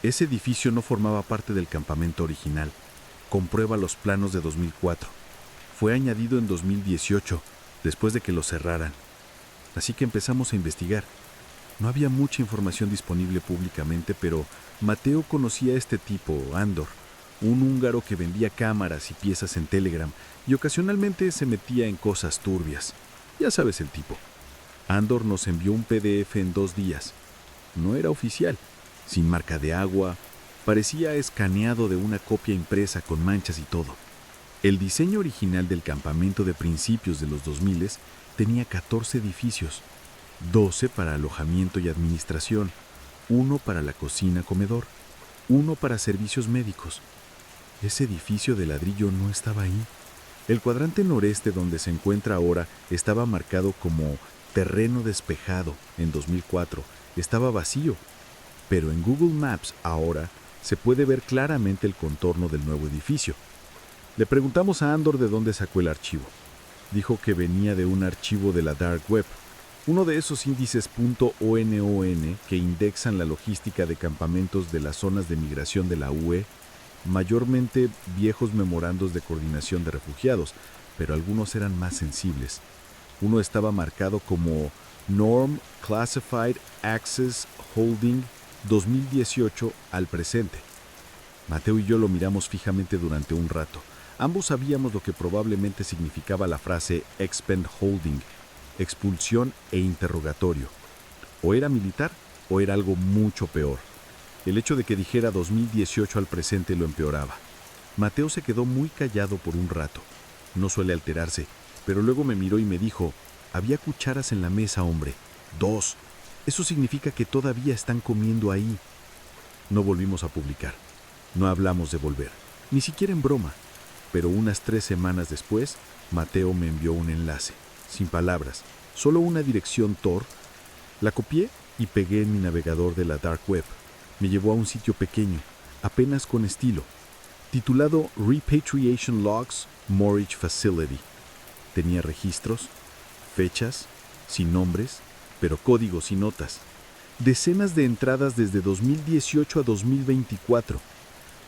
Ese edificio no formaba parte del campamento original. Comprueba los planos de 2004. Fue añadido en 2018, después de que lo cerraran. Así que empezamos a investigar. No había mucha información disponible públicamente, pero Mateo conocía a este tipo, Andor, un húngaro que vendía cámaras y piezas en Telegram y ocasionalmente se metía en cosas turbias. Ya sabes el tipo. Andor nos envió un PDF en 2 días. No era oficial, sin marca de agua, parecía escaneado de una copia impresa con manchas y todo. El diseño original del campamento de principios de los 2000 tenía 14 edificios, 12 para alojamiento y administración, 1 para la cocina-comedor, 1 para servicios médicos. Ese edificio de ladrillo no estaba ahí. El cuadrante noreste donde se encuentra ahora estaba marcado como terreno despejado en 2004. Estaba vacío, pero en Google Maps ahora se puede ver claramente el contorno del nuevo edificio. Le preguntamos a Andor de dónde sacó el archivo. Dijo que venía de un archivo de la Dark Web, uno de esos índices .onon que indexan la logística de campamentos de las zonas de migración de la UE, mayormente viejos memorandos de coordinación de refugiados, pero algunos eran más sensibles. Uno estaba marcado como Norm Classified Access Holding 2018 al presente. Mateo y yo lo miramos fijamente durante un rato. Ambos sabíamos lo que probablemente significaba la frase Expend Holding, expulsión e interrogatorio. O era militar o era algo mucho peor. El hecho de que dijera 2018 al presente lo empeoraba. Mateo se quedó muy callado por un rato. No suele alterarse, pero luego me miró y me dijo, había cucharas en la mesa, hombre. 2. Eso significa que todavía están comiendo ahí. No volvimos a publicar. No hablamos de volver, ni siquiera en broma. Pero unas 3 semanas después, Mateo me envió un enlace, sin palabras, solo una dirección Tor. La copié y pegué en mi navegador de la Dark Web. Me llevó a un sitio pequeño, apenas con estilo, titulado Repatriation Logs Mortgage Facility. Tenía registros, fechas, sin nombres, pero códigos y notas. Decenas de entradas desde 2018 a 2024.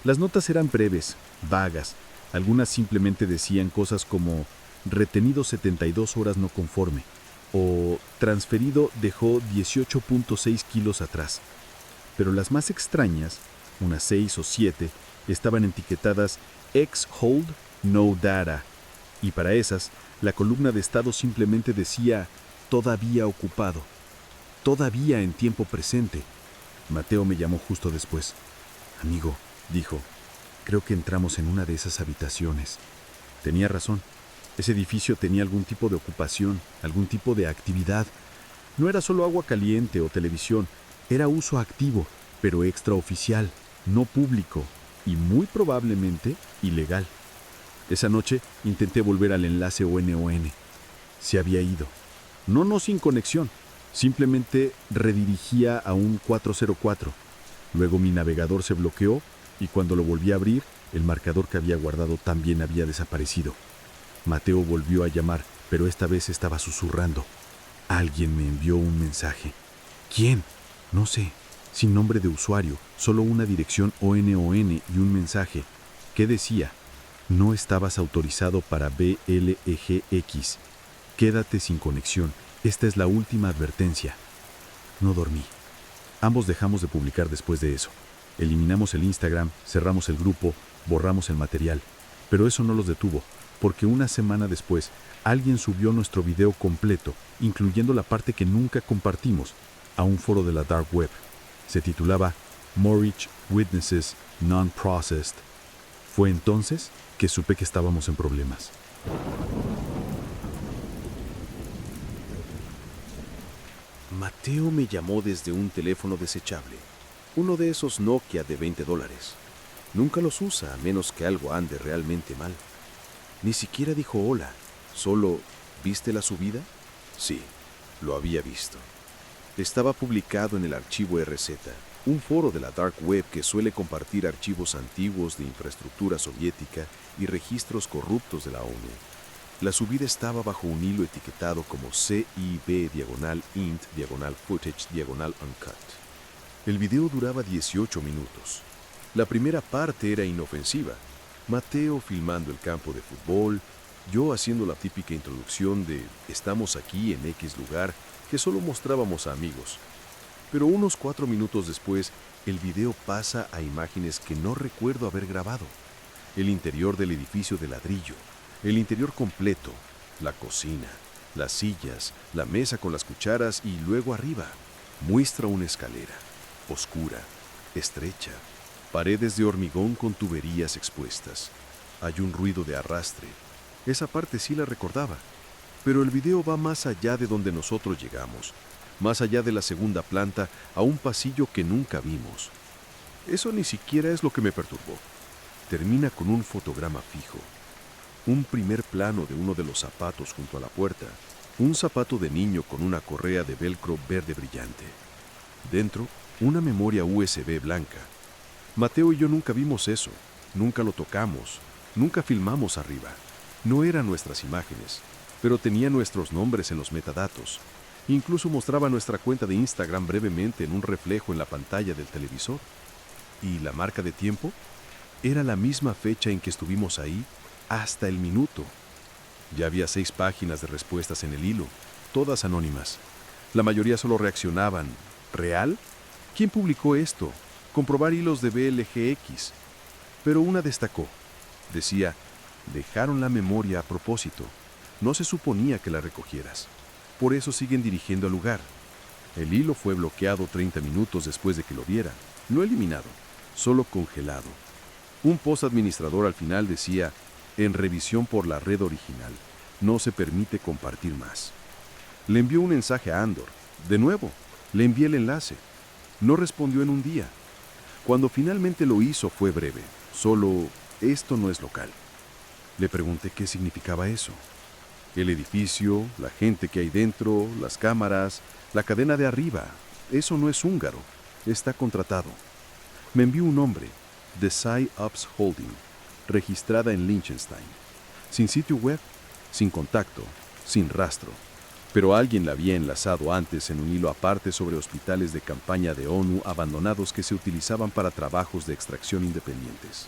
Las notas eran breves, vagas. Algunas simplemente decían cosas como retenido 72 horas no conforme o transferido dejó 18.6 kilos atrás. Pero las más extrañas, unas 6 o 7, estaban etiquetadas Ex-Hold, No Data, y para esas, la columna de estado simplemente decía todavía ocupado, todavía en tiempo presente. Mateo me llamó justo después. Amigo, dijo, creo que entramos en una de esas habitaciones. Tenía razón. Ese edificio tenía algún tipo de ocupación, algún tipo de actividad. No era solo agua caliente o televisión, era uso activo, pero extraoficial, no público y muy probablemente ilegal. Esa noche intenté volver al enlace ONON. Se había ido. No sin conexión, simplemente redirigía a un 404. Luego mi navegador se bloqueó y cuando lo volví a abrir, el marcador que había guardado también había desaparecido. Mateo volvió a llamar, pero esta vez estaba susurrando. Alguien me envió un mensaje. ¿Quién? No sé. Sin nombre de usuario, solo una dirección ONON y un mensaje. ¿Qué decía? No estabas autorizado para BLEGX. Quédate sin conexión. Esta es la última advertencia. No dormí. Ambos dejamos de publicar después de eso. Eliminamos el Instagram, cerramos el grupo, borramos el material. Pero eso no los detuvo, porque una semana después, alguien subió nuestro video completo, incluyendo la parte que nunca compartimos, a un foro de la Dark Web. Se titulaba Marriage Witnesses Non-Processed. Fue entonces que supe que estábamos en problemas. Mateo me llamó desde un teléfono desechable, uno de esos Nokia de $20. Nunca los usa a menos que algo ande realmente mal. Ni siquiera dijo hola, solo ¿viste la subida? Sí, lo había visto. Estaba publicado en el archivo RZ, un foro de la Dark Web que suele compartir archivos antiguos de infraestructura soviética y registros corruptos de la ONU. La subida estaba bajo un hilo etiquetado como CIB/int/footage/uncut. El video duraba 18 minutos. La primera parte era inofensiva. Mateo filmando el campo de fútbol, yo haciendo la típica introducción de estamos aquí en X lugar que solo mostrábamos a amigos. Pero unos 4 minutos después, el video pasa a imágenes que no recuerdo haber grabado. El interior del edificio de ladrillo, el interior completo, la cocina, las sillas, la mesa con las cucharas y luego arriba. Muestra una escalera, oscura, estrecha, paredes de hormigón con tuberías expuestas. Hay un ruido de arrastre. Esa parte sí la recordaba. Pero el video va más allá de donde nosotros llegamos, más allá de la segunda planta, a un pasillo que nunca vimos. Eso ni siquiera es lo que me perturbó. Termina con un fotograma fijo. Un primer plano de uno de los zapatos junto a la puerta. Un zapato de niño con una correa de velcro verde brillante. Dentro, una memoria USB blanca. Mateo y yo nunca vimos eso, nunca lo tocamos, nunca filmamos arriba. No eran nuestras imágenes, pero tenía nuestros nombres en los metadatos. Incluso mostraba nuestra cuenta de Instagram brevemente en un reflejo en la pantalla del televisor. ¿Y la marca de tiempo? Era la misma fecha en que estuvimos ahí, hasta el minuto. Ya había 6 páginas de respuestas en el hilo, todas anónimas. La mayoría solo reaccionaban. ¿Real? ¿Quién publicó esto? Comprobar hilos de BLGX. Pero una destacó. Decía, dejaron la memoria a propósito. No se suponía que la recogieras. Por eso siguen dirigiendo al lugar. El hilo fue bloqueado 30 minutos después de que lo vieran. No eliminado, solo congelado. Un post administrador al final decía, en revisión por la red original, no se permite compartir más. Le envió un mensaje a Andor. De nuevo, le envié el enlace. No respondió en un día. Cuando finalmente lo hizo fue breve. Solo, esto no es local. Le pregunté qué significaba eso. El edificio, la gente que hay dentro, las cámaras, la cadena de arriba. Eso no es húngaro. Está contratado. Me envió un nombre, The PsyOps Holding, registrada en Liechtenstein. Sin sitio web, sin contacto, sin rastro. Pero alguien la había enlazado antes en un hilo aparte sobre hospitales de campaña de ONU abandonados que se utilizaban para trabajos de extracción independientes.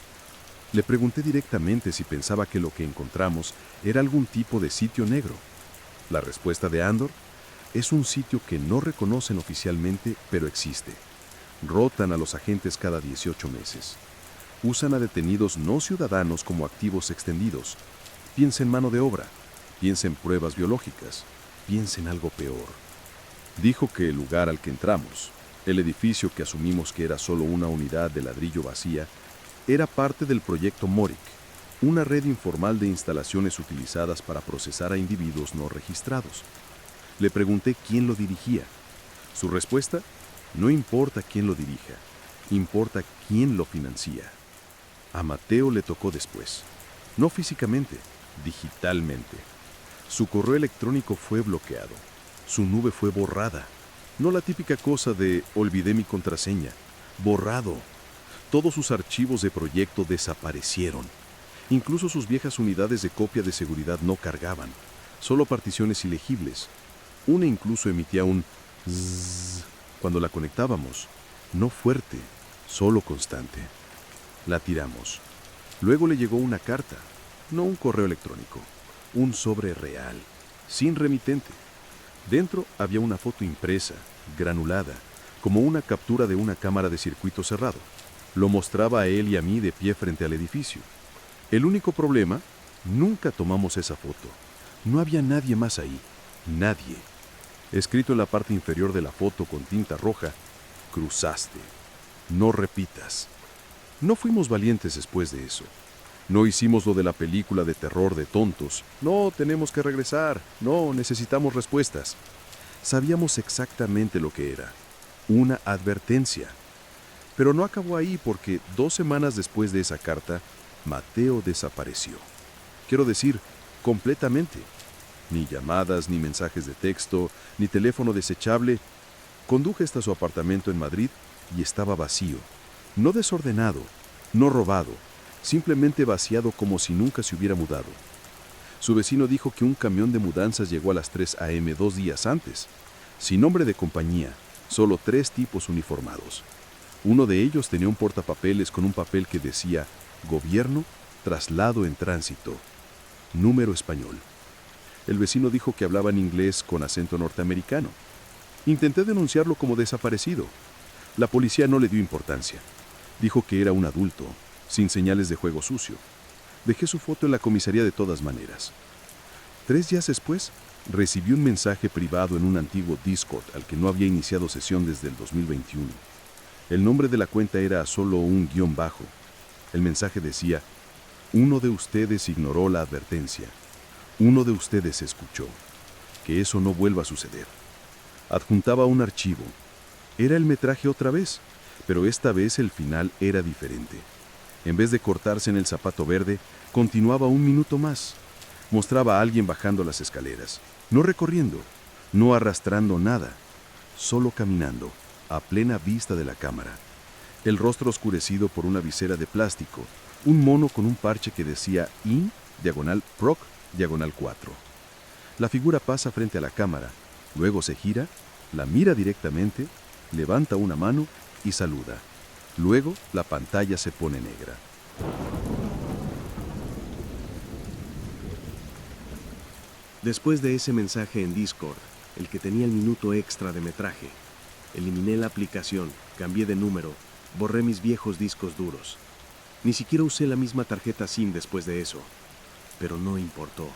Le pregunté directamente si pensaba que lo que encontramos era algún tipo de sitio negro. La respuesta de Andor es un sitio que no reconocen oficialmente, pero existe. Rotan a los agentes cada 18 meses. Usan a detenidos no ciudadanos como activos extendidos. Piensa en mano de obra, piensa en pruebas biológicas, piensa en algo peor. Dijo que el lugar al que entramos, el edificio que asumimos que era solo una unidad de ladrillo vacía, era parte del proyecto Morik, una red informal de instalaciones utilizadas para procesar a individuos no registrados. Le pregunté quién lo dirigía. Su respuesta: no importa quién lo dirija, importa quién lo financia. A Mateo le tocó después, no físicamente, digitalmente. Su correo electrónico fue bloqueado, su nube fue borrada. No la típica cosa de olvidé mi contraseña, borrado. Todos sus archivos de proyecto desaparecieron. Incluso sus viejas unidades de copia de seguridad no cargaban, solo particiones ilegibles. Una incluso emitía un zzzz cuando la conectábamos, no fuerte, solo constante. La tiramos. Luego le llegó una carta, no un correo electrónico, un sobre real, sin remitente. Dentro había una foto impresa, granulada, como una captura de una cámara de circuito cerrado. Lo mostraba a él y a mí de pie frente al edificio. El único problema: nunca tomamos esa foto. No había nadie más ahí, nadie. Escrito en la parte inferior de la foto con tinta roja: cruzaste, no repitas. No fuimos valientes después de eso. No hicimos lo de la película de terror de tontos. No, tenemos que regresar. No, necesitamos respuestas. Sabíamos exactamente lo que era. Una advertencia. Pero no acabó ahí, porque 2 semanas después de esa carta, Mateo desapareció. Quiero decir, completamente. Ni llamadas, ni mensajes de texto, ni teléfono desechable. Conduje hasta su apartamento en Madrid y estaba vacío. No desordenado, no robado, simplemente vaciado como si nunca se hubiera mudado. Su vecino dijo que un camión de mudanzas llegó a las 3 a.m. 2 días antes, sin nombre de compañía, solo 3 tipos uniformados. Uno de ellos tenía un portapapeles con un papel que decía: Gobierno, traslado en tránsito, número español. El vecino dijo que hablaba en inglés con acento norteamericano. Intenté denunciarlo como desaparecido. La policía no le dio importancia. Dijo que era un adulto, sin señales de juego sucio. Dejé su foto en la comisaría de todas maneras. 3 días después, recibí un mensaje privado en un antiguo Discord al que no había iniciado sesión desde el 2021. El nombre de la cuenta era solo un guión bajo. El mensaje decía: uno de ustedes ignoró la advertencia. Uno de ustedes escuchó. Que eso no vuelva a suceder. Adjuntaba un archivo. Era el metraje otra vez, pero esta vez el final era diferente. En vez de cortarse en el zapato verde, continuaba 1 minuto más. Mostraba a alguien bajando las escaleras, no recorriendo, no arrastrando nada, solo caminando, a plena vista de la cámara. El rostro oscurecido por una visera de plástico, un mono con un parche que decía IN, /PROC, /4. La figura pasa frente a la cámara, luego se gira, la mira directamente, levanta una mano y saluda. Luego la pantalla se pone negra. Después de ese mensaje en Discord, el que tenía el minuto extra de metraje, eliminé la aplicación, cambié de número, borré mis viejos discos duros. Ni siquiera usé la misma tarjeta SIM después de eso. Pero no importó.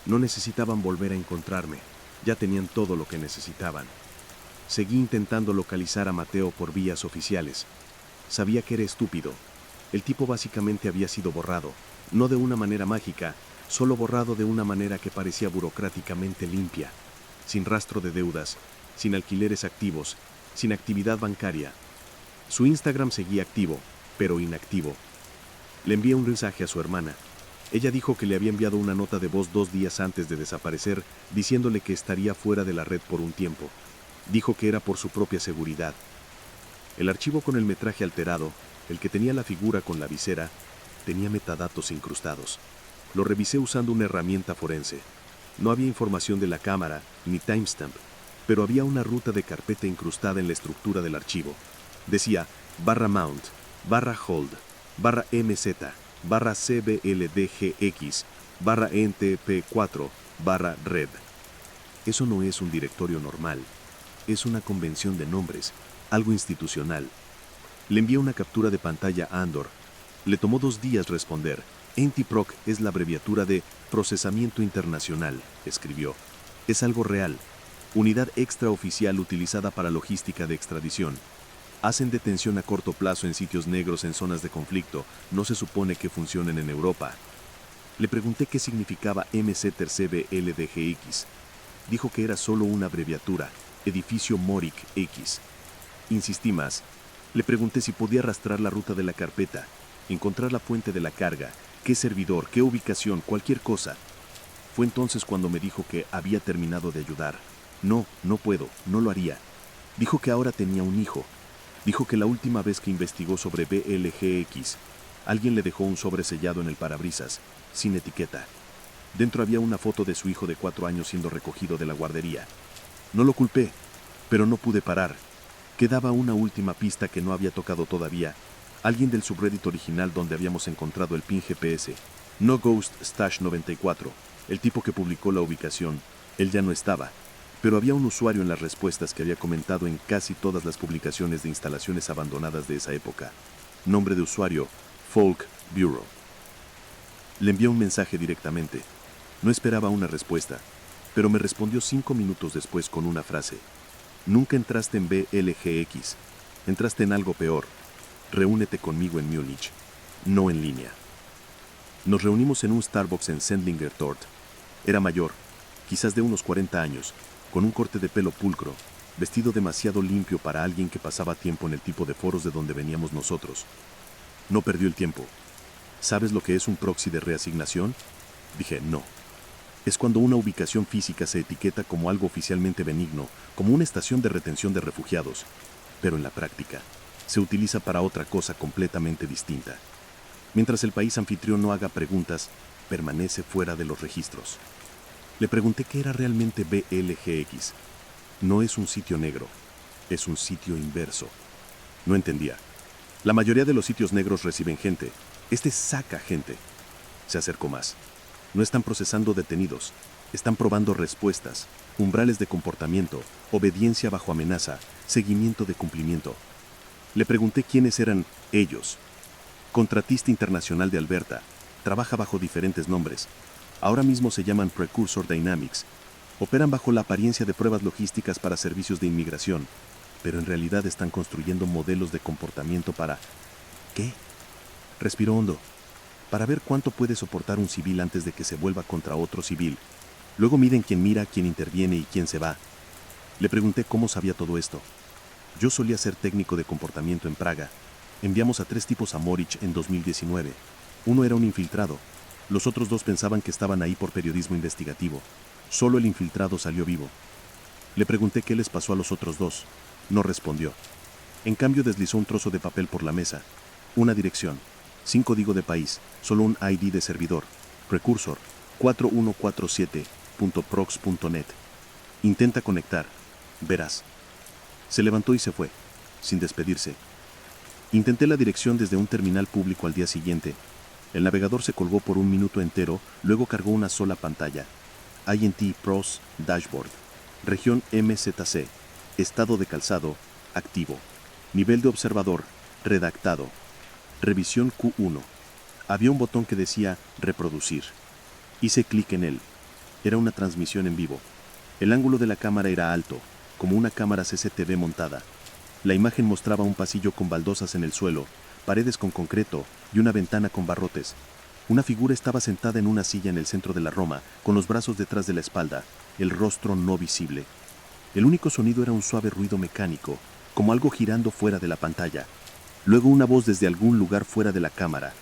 No necesitaban volver a encontrarme. Ya tenían todo lo que necesitaban. Seguí intentando localizar a Mateo por vías oficiales. Sabía que era estúpido. El tipo básicamente había sido borrado, no de una manera mágica, solo borrado de una manera que parecía burocráticamente limpia, sin rastro de deudas, sin alquileres activos, sin actividad bancaria. Su Instagram seguía activo, pero inactivo. Le envié un mensaje a su hermana. Ella dijo que le había enviado una nota de voz 2 días antes de desaparecer, diciéndole que estaría fuera de la red por un tiempo. Dijo que era por su propia seguridad. El archivo con el metraje alterado, el que tenía la figura con la visera, tenía metadatos incrustados. Lo revisé usando una herramienta forense. No había información de la cámara, ni timestamp, pero había una ruta de carpeta incrustada en la estructura del archivo. Decía /mount, /hold, /mz, /cbldgx, /ntp4, /red. Eso no es un directorio normal. Es una convención de nombres, algo institucional. Le envié una captura de pantalla a Andor. Le tomó 2 días responder. NTPROC es la abreviatura de Procesamiento Internacional, escribió. Es algo real. Unidad extraoficial utilizada para logística de extradición. Hacen detención a corto plazo en sitios negros en zonas de conflicto. No se supone que funcionen en Europa. Le pregunté qué significaba MC3CBLDGX. Dijo que era solo una abreviatura, edificio Moric X. Insistí más. Le pregunté si podía arrastrar la ruta de la carpeta, encontrar la fuente de la carga, qué servidor, qué ubicación, cualquier cosa. Fue entonces cuando me dijo que había terminado de ayudar. No, no puedo, no lo haría. Dijo que ahora tenía un hijo. Dijo que la última vez que investigó sobre BLGX, alguien le dejó un sobre sellado en el parabrisas, sin etiqueta. Dentro había una foto de su hijo de 4 años siendo recogido de la guardería. No lo culpé, pero no pude parar. Quedaba una última pista que no había tocado todavía. Alguien del subreddit original donde habíamos encontrado el pin GPS. No Ghost Stash 94, el tipo que publicó la ubicación. Él ya no estaba, pero había un usuario en las respuestas que había comentado en casi todas las publicaciones de instalaciones abandonadas de esa época. Nombre de usuario, Folk Bureau. Le envié un mensaje directamente. No esperaba una respuesta, pero me respondió 5 minutos después con una frase. Nunca entraste en BLGX, entraste en algo peor. Reúnete conmigo en Múnich, no en línea. Nos reunimos en un Starbucks en Sendlinger Tor. Era mayor, quizás de unos 40 años, con un corte de pelo pulcro, vestido demasiado limpio para alguien que pasaba tiempo en el tipo de foros de donde veníamos nosotros. No perdió el tiempo. ¿Sabes lo que es un proxy de reasignación? Dije, no. Es cuando una ubicación física se etiqueta como algo oficialmente benigno, como una estación de retención de refugiados, pero en la práctica se utiliza para otra cosa completamente distinta. Mientras el país anfitrión no haga preguntas, permanece fuera de los registros. Le pregunté qué era realmente BLGX. No es un sitio negro, es un sitio inverso. No entendía. La mayoría de los sitios negros reciben gente. Este saca gente. Se acercó más. No están procesando detenidos, están probando respuestas, umbrales de comportamiento, obediencia bajo amenaza, seguimiento de cumplimiento. Le pregunté quiénes eran ellos. Contratista internacional de Alberta, trabaja bajo diferentes nombres. Ahora mismo se llaman Precursor Dynamics. Operan bajo la apariencia de pruebas logísticas para servicios de inmigración, pero en realidad están construyendo modelos de comportamiento para... ¿Qué? Respiró hondo. Para ver cuánto puede soportar un civil antes de que se vuelva contra otro civil. Luego miden quién mira, quién interviene y quién se va. Le pregunté cómo sabía todo esto. Yo solía ser técnico de comportamiento en Praga. Enviamos a 3 tipos a Moric en 2019. Uno era un infiltrado. Los otros 2 pensaban que estaban ahí por periodismo investigativo. Solo el infiltrado salió vivo. Le pregunté qué les pasó a los otros 2. No respondió. En cambio deslizó un trozo de papel por la mesa. Una dirección. Sin código de país, solo un ID de servidor. Precursor 4147.prox.net. Intenta conectar. Verás. Se levantó y se fue, sin despedirse. Intenté la dirección desde un terminal público al día siguiente. El navegador se colgó por un minuto entero, luego cargó una sola pantalla. INT Pros Dashboard. Región MZC. Estado de calzado, activo. Nivel de observador, redactado. Revisión Q1. Había un botón que decía reproducir. Hice clic en él. Era una transmisión en vivo. El ángulo de la cámara era alto, como una cámara CCTV montada. La imagen mostraba un pasillo con baldosas en el suelo, paredes con concreto y una ventana con barrotes. Una figura estaba sentada en una silla en el centro de la Roma, con los brazos detrás de la espalda, el rostro no visible. El único sonido era un suave ruido mecánico, como algo girando fuera de la pantalla. Luego una voz desde algún lugar fuera de la cámara.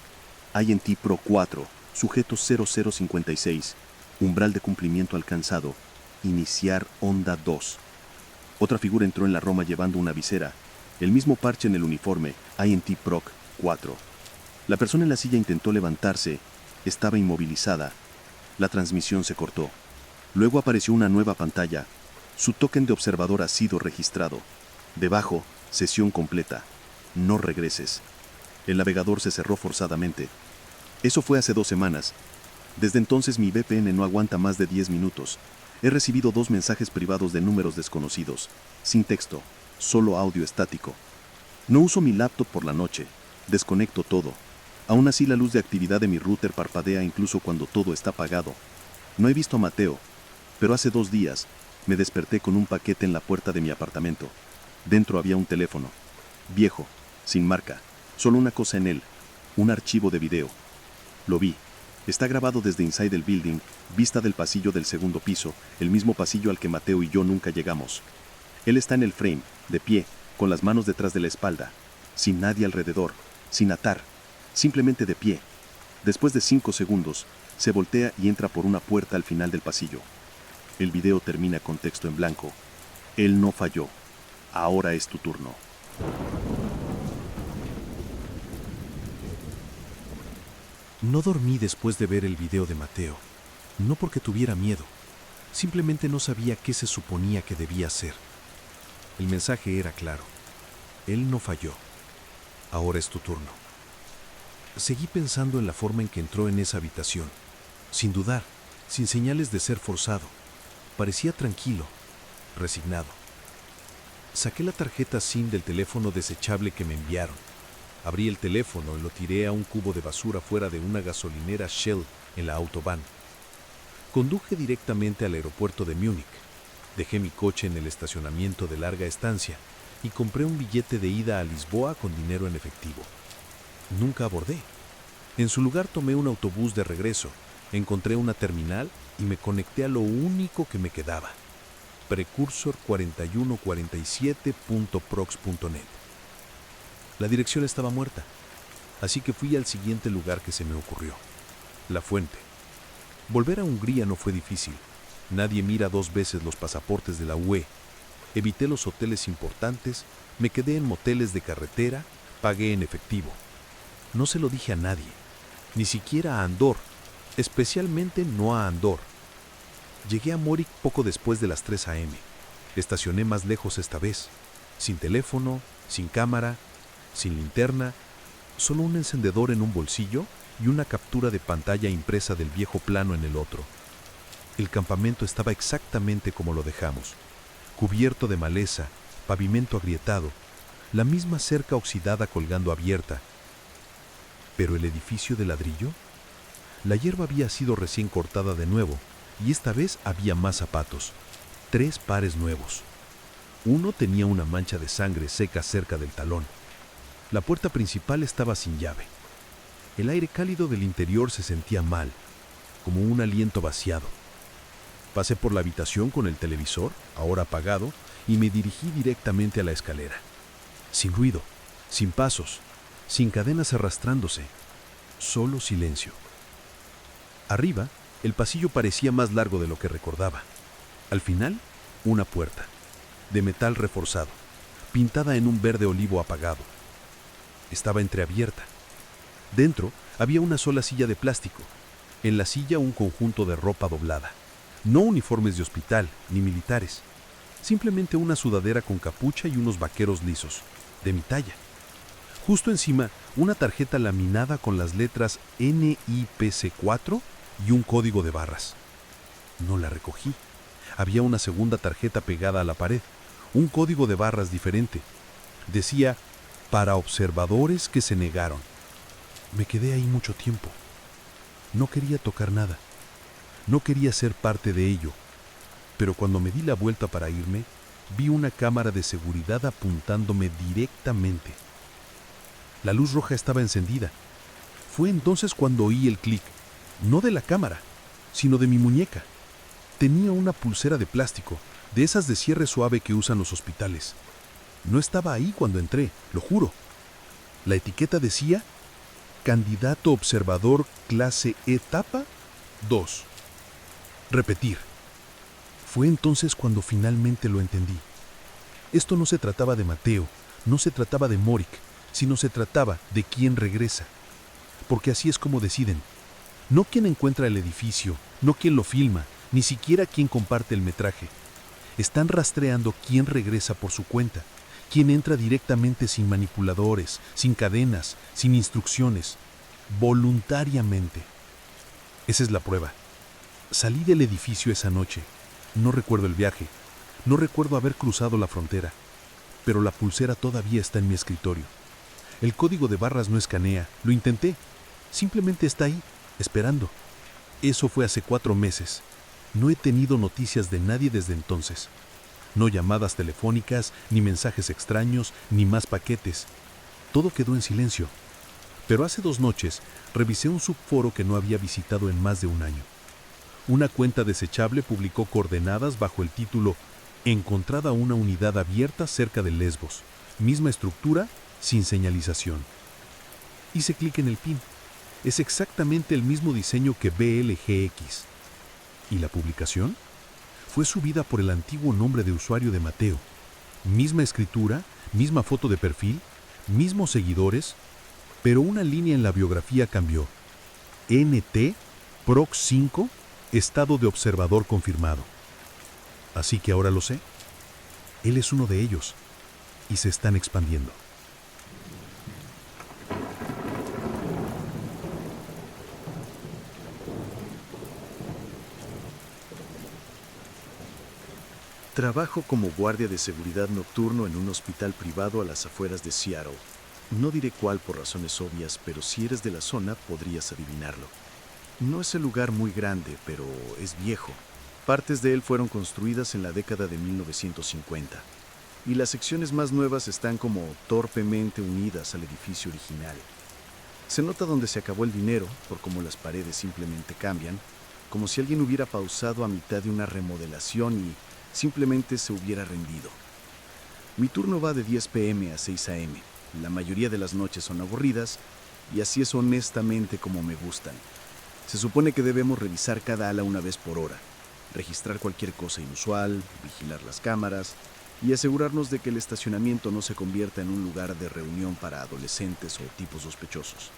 INT Pro 4, sujeto 0056, umbral de cumplimiento alcanzado, iniciar onda 2. Otra figura entró en la Roma llevando una visera, el mismo parche en el uniforme, INT Proc 4. La persona en la silla intentó levantarse, estaba inmovilizada. La transmisión se cortó. Luego apareció una nueva pantalla. Su token de observador ha sido registrado. Debajo, sesión completa. No regreses. El navegador se cerró forzadamente. Eso fue hace 2 semanas. Desde entonces mi VPN no aguanta más de 10 minutos. He recibido 2 mensajes privados de números desconocidos, sin texto, solo audio estático. No uso mi laptop por la noche. Desconecto todo. Aún así, la luz de actividad de mi router parpadea incluso cuando todo está apagado. No he visto a Mateo, pero hace 2 días me desperté con un paquete en la puerta de mi apartamento. Dentro había un teléfono, viejo, sin marca, solo una cosa en él, un archivo de video. Lo vi. Está grabado desde inside el building, vista del pasillo del segundo piso, el mismo pasillo al que Mateo y yo nunca llegamos. Él está en el frame, de pie, con las manos detrás de la espalda, sin nadie alrededor, sin atar, simplemente de pie. Después de 5 segundos, se voltea y entra por una puerta al final del pasillo. El video termina con texto en blanco. Él no falló. Ahora es tu turno. No dormí después de ver el video de Mateo, no porque tuviera miedo, simplemente no sabía qué se suponía que debía hacer. El mensaje era claro, él no falló, ahora es tu turno. Seguí pensando en la forma en que entró en esa habitación, sin dudar, sin señales de ser forzado. Parecía tranquilo, resignado. Saqué la tarjeta SIM del teléfono desechable que me enviaron. Abrí el teléfono y lo tiré a un cubo de basura fuera de una gasolinera Shell en la Autobahn. Conduje directamente al aeropuerto de Múnich. Dejé mi coche en el estacionamiento de larga estancia y compré un billete de ida a Lisboa con dinero en efectivo. Nunca abordé. En su lugar tomé un autobús de regreso, encontré una terminal y me conecté a lo único que me quedaba, precursor4147.prox.net. La dirección estaba muerta, así que fui al siguiente lugar que se me ocurrió, la fuente. Volver a Hungría no fue difícil. Nadie mira 2 veces los pasaportes de la UE. Evité los hoteles importantes, me quedé en moteles de carretera, pagué en efectivo. No se lo dije a nadie, ni siquiera a Andor, especialmente no a Andor. Llegué a Múnich poco después de las 3 a.m. Estacioné más lejos esta vez, sin teléfono, sin cámara, sin linterna, solo un encendedor en un bolsillo y una captura de pantalla impresa del viejo plano en el otro. El campamento estaba exactamente como lo dejamos, cubierto de maleza, pavimento agrietado, la misma cerca oxidada colgando abierta. ¿Pero el edificio de ladrillo? La hierba había sido recién cortada de nuevo, y esta vez había más zapatos, 3 pares nuevos. Uno tenía una mancha de sangre seca cerca del talón. La puerta principal estaba sin llave. El aire cálido del interior se sentía mal, como un aliento vaciado. Pasé por la habitación con el televisor, ahora apagado, y me dirigí directamente a la escalera. Sin ruido, sin pasos, sin cadenas arrastrándose, solo silencio. Arriba, el pasillo parecía más largo de lo que recordaba. Al final, una puerta, de metal reforzado, pintada en un verde olivo apagado. Estaba entreabierta. Dentro había una sola silla de plástico. En la silla un conjunto de ropa doblada. No uniformes de hospital, ni militares. Simplemente una sudadera con capucha y unos vaqueros lisos, de mi talla. Justo encima, una tarjeta laminada con las letras NIPC4 y un código de barras. No la recogí. Había una segunda tarjeta pegada a la pared, un código de barras diferente. Decía, para observadores que se negaron. Me quedé ahí mucho tiempo. No quería tocar nada. No quería ser parte de ello. Pero cuando me di la vuelta para irme, vi una cámara de seguridad apuntándome directamente. La luz roja estaba encendida. Fue entonces cuando oí el clic, no de la cámara, sino de mi muñeca. Tenía una pulsera de plástico, de esas de cierre suave que usan los hospitales. No estaba ahí cuando entré, lo juro. La etiqueta decía, candidato observador clase etapa 2. Repetir. Fue entonces cuando finalmente lo entendí. Esto no se trataba de Mateo, no se trataba de Múnich, sino se trataba de quién regresa. Porque así es como deciden. No quién encuentra el edificio, no quién lo filma, ni siquiera quién comparte el metraje. Están rastreando quién regresa por su cuenta, quién entra directamente sin manipuladores, sin cadenas, sin instrucciones, voluntariamente. Esa es la prueba. Salí del edificio esa noche. No recuerdo el viaje, no recuerdo haber cruzado la frontera, pero la pulsera todavía está en mi escritorio. El código de barras no escanea. Lo intenté. Simplemente está ahí, esperando. Eso fue hace 4 meses. No he tenido noticias de nadie desde entonces. No llamadas telefónicas, ni mensajes extraños, ni más paquetes. Todo quedó en silencio. Pero hace 2 noches revisé un subforo que no había visitado en más de un año. Una cuenta desechable publicó coordenadas bajo el título "Encontrada una unidad abierta cerca de Lesbos. Misma estructura, sin señalización". Hice clic en el pin. Es exactamente el mismo diseño que BLGX. ¿Y la publicación? Fue subida por el antiguo nombre de usuario de Mateo. Misma escritura, misma foto de perfil, mismos seguidores, pero una línea en la biografía cambió. NT, Proc 5, estado de observador confirmado. Así que ahora lo sé. Él es uno de ellos, y se están expandiendo. Trabajo como guardia de seguridad nocturno en un hospital privado a las afueras de Seattle. No diré cuál por razones obvias, pero si eres de la zona podrías adivinarlo. No es el lugar muy grande, pero es viejo. Partes de él fueron construidas en la década de 1950, y las secciones más nuevas están como torpemente unidas al edificio original. Se nota donde se acabó el dinero, por cómo las paredes simplemente cambian, como si alguien hubiera pausado a mitad de una remodelación y simplemente se hubiera rendido. Mi turno va de 10 p.m. a 6 a.m. La mayoría de las noches son aburridas, y así es honestamente como me gustan. Se supone que debemos revisar cada ala una vez por hora, registrar cualquier cosa inusual, vigilar las cámaras y asegurarnos de que el estacionamiento no se convierta en un lugar de reunión para adolescentes o tipos sospechosos.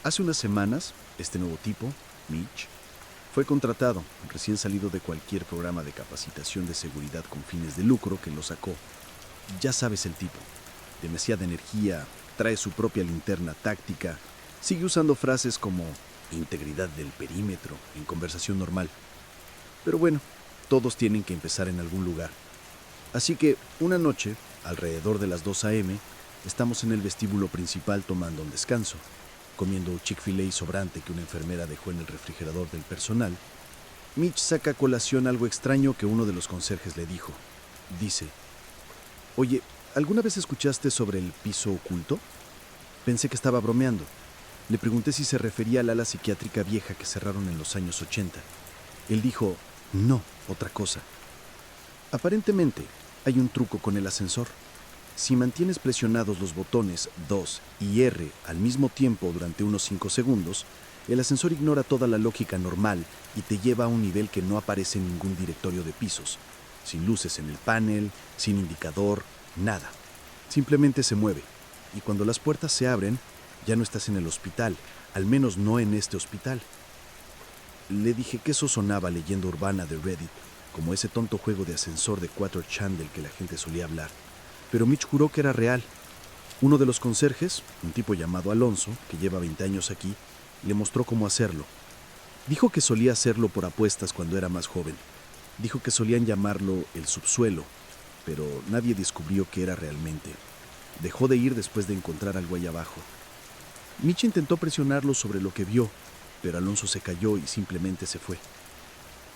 Hace unas semanas, este nuevo tipo, Mitch, fue contratado, recién salido de cualquier programa de capacitación de seguridad con fines de lucro que lo sacó. Ya sabes el tipo, demasiada energía, trae su propia linterna táctica, sigue usando frases como integridad del perímetro en conversación normal. Pero bueno, todos tienen que empezar en algún lugar. Así que una noche, alrededor de las 2 a.m., estamos en el vestíbulo principal tomando un descanso, comiendo Chick-fil-A sobrante que una enfermera dejó en el refrigerador del personal. Mitch saca a colación algo extraño que uno de los conserjes le dijo. Dice: "Oye, ¿alguna vez escuchaste sobre el piso oculto?". Pensé que estaba bromeando. Le pregunté si se refería al ala psiquiátrica vieja que cerraron en los años 80. Él dijo: "No, otra cosa. Aparentemente, hay un truco con el ascensor. Si mantienes presionados los botones 2 y R al mismo tiempo durante unos 5 segundos, el ascensor ignora toda la lógica normal y te lleva a un nivel que no aparece en ningún directorio de pisos, sin luces en el panel, sin indicador, nada. Simplemente se mueve, y cuando las puertas se abren, ya no estás en el hospital, al menos no en este hospital". Le dije que eso sonaba leyenda urbana de Reddit, como ese tonto juego de ascensor de 4chan del que la gente solía hablar. Pero Mitch juró que era real. Uno de los conserjes, un tipo llamado Alonso, que lleva 20 años aquí, le mostró cómo hacerlo. Dijo que solía hacerlo por apuestas cuando era más joven. Dijo que solían llamarlo el subsuelo, pero nadie descubrió qué era realmente. Dejó de ir después de encontrar algo ahí abajo. Mitch intentó presionarlo sobre lo que vio, pero Alonso se cayó y simplemente se fue.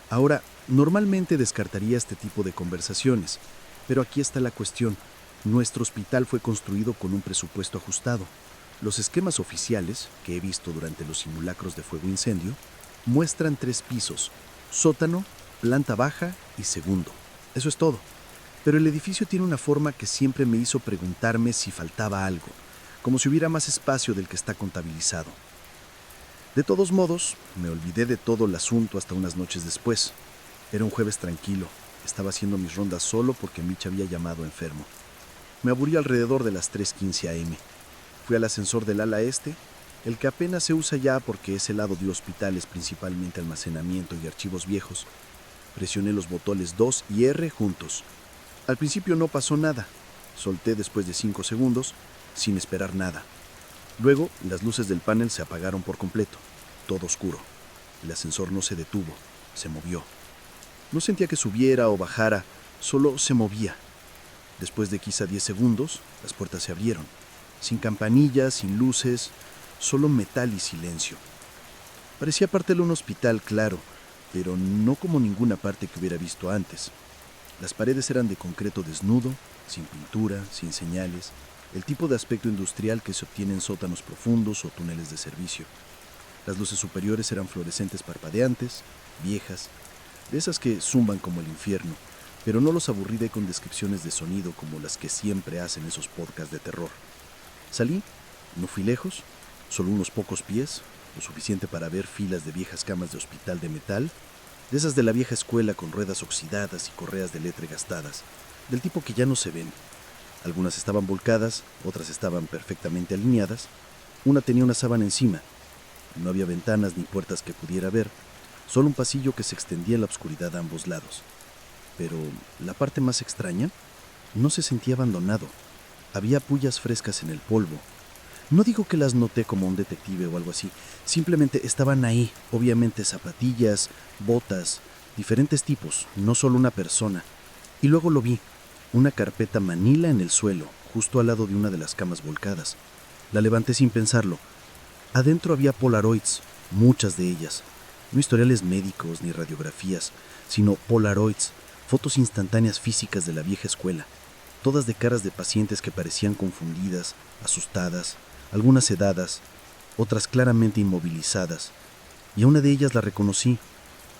Ahora, normalmente descartaría este tipo de conversaciones, pero aquí está la cuestión. Nuestro hospital fue construido con un presupuesto ajustado. Los esquemas oficiales, que he visto durante los simulacros de fuego-incendio, muestran 3 pisos: sótano, planta baja y segundo. Eso es todo. Pero el edificio tiene una forma que siempre me hizo preguntarme si faltaba algo, como si hubiera más espacio del que está contabilizado. De todos modos, me olvidé de todo el asunto hasta unas noches después. Era un jueves tranquilo. Estaba haciendo mis rondas solo porque Mitch había llamado enfermo. Me aburrí alrededor de las 3:15 a.m. Fui al ascensor del ala este, el que apenas se usa ya porque ese lado de hospitales principalmente almacenamiento y archivos viejos. Presioné los botones 2 y R juntos. Al principio no pasó nada. Solté después de 5 segundos, sin esperar nada. Luego, las luces del panel se apagaron por completo. Todo oscuro. El ascensor no se detuvo, se movió. No sentía que subiera o bajara, solo se movía. Después de quizá 10 segundos, las puertas se abrieron. sin campanillas, sin luces, solo metal y silencio. Parecía parte de un hospital, claro, pero no como ninguna parte que hubiera visto antes. Las paredes eran de concreto desnudo, sin pintura, sin señales, el tipo de aspecto industrial que se obtiene en sótanos profundos o túneles de servicio. Las luces superiores eran fluorescentes parpadeantes, viejas, de esas que zumban como el infierno, pero no los aburriré con descripciones de sonido como las que siempre hacen esos podcasts de terror. Salí, no fui lejos, solo unos pocos pies, lo suficiente para ver filas de viejas camas de hospital de metal, de esas de la vieja escuela con ruedas oxidadas y correas de letre gastadas, del tipo que ya no se ven. Algunas estaban volcadas, otras estaban perfectamente alineadas, una tenía una sábana encima. No había ventanas ni puertas que pudiera ver, solo un pasillo que se extendía en la oscuridad a ambos lados. Pero la parte más extraña, no se sentía abandonado. Había pullas frescas en el polvo. No digo que las noté como un detective o algo así, simplemente estaban ahí, obviamente zapatillas, botas, diferentes tipos, no solo una persona. Y luego lo vi, una carpeta manila en el suelo, justo al lado de una de las camas volcadas. La levanté sin pensarlo. Adentro había polaroids, muchas de ellas. No historiales médicos ni radiografías, sino polaroids, fotos instantáneas físicas de la vieja escuela, todas de caras de pacientes que parecían confundidas, asustadas, algunas sedadas, otras claramente inmovilizadas. Y a una de ellas la reconocí,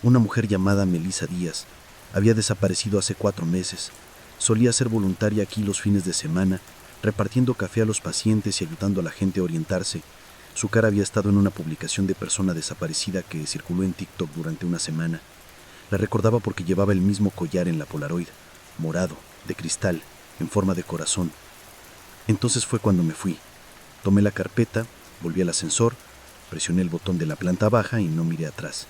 una mujer llamada Melissa Díaz. Había desaparecido hace 4 meses. Solía ser voluntaria aquí los fines de semana, repartiendo café a los pacientes y ayudando a la gente a orientarse. Su cara había estado en una publicación de persona desaparecida que circuló en TikTok durante una semana. La recordaba porque llevaba el mismo collar en la Polaroid, morado, de cristal, en forma de corazón. Entonces fue cuando me fui. Tomé la carpeta, volví al ascensor, presioné el botón de la planta baja y no miré atrás.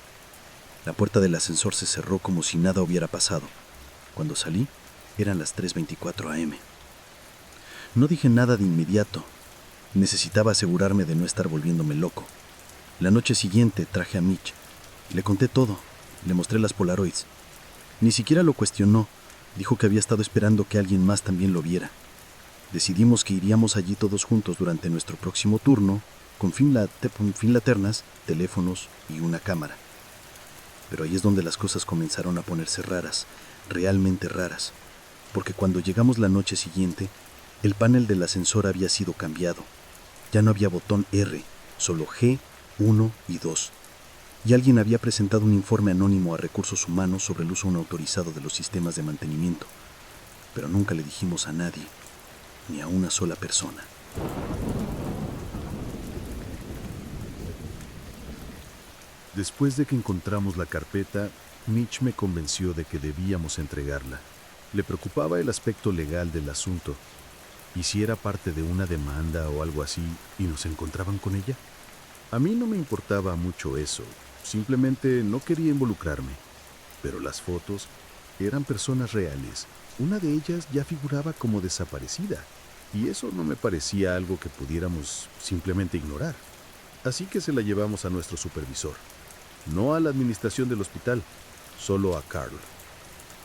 La puerta del ascensor se cerró como si nada hubiera pasado. Cuando salí, eran las 3:24 a.m. No dije nada de inmediato. Necesitaba asegurarme de no estar volviéndome loco. La noche siguiente traje a Mitch. Le conté todo. Le mostré las Polaroids. Ni siquiera lo cuestionó. Dijo que había estado esperando que alguien más también lo viera. Decidimos que iríamos allí todos juntos durante nuestro próximo turno, con finlaternas, teléfonos y una cámara. Pero ahí es donde las cosas comenzaron a ponerse raras, realmente raras, porque cuando llegamos la noche siguiente, el panel del ascensor había sido cambiado. Ya no había botón R, solo G, 1 y 2. Y alguien había presentado un informe anónimo a Recursos Humanos sobre el uso no autorizado de los sistemas de mantenimiento. Pero nunca le dijimos a nadie, ni a una sola persona. Después de que encontramos la carpeta, Mitch me convenció de que debíamos entregarla. Le preocupaba el aspecto legal del asunto. ¿Y si era parte de una demanda o algo así y nos encontraban con ella? A mí no me importaba mucho eso, simplemente no quería involucrarme. Pero las fotos eran personas reales. Una de ellas ya figuraba como desaparecida, y eso no me parecía algo que pudiéramos simplemente ignorar. Así que se la llevamos a nuestro supervisor. No a la administración del hospital, solo a Carl,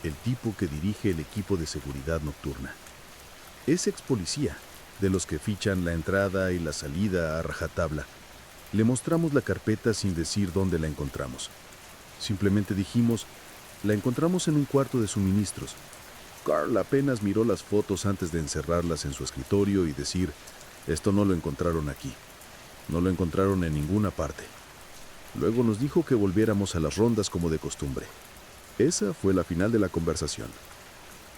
el tipo que dirige el equipo de seguridad nocturna. Es ex policía, de los que fichan la entrada y la salida a rajatabla. Le mostramos la carpeta sin decir dónde la encontramos. Simplemente dijimos, la encontramos en un cuarto de suministros. Carl apenas miró las fotos antes de encerrarlas en su escritorio y decir, esto no lo encontraron aquí. No lo encontraron en ninguna parte. Luego nos dijo que volviéramos a las rondas como de costumbre. Esa fue la final de la conversación.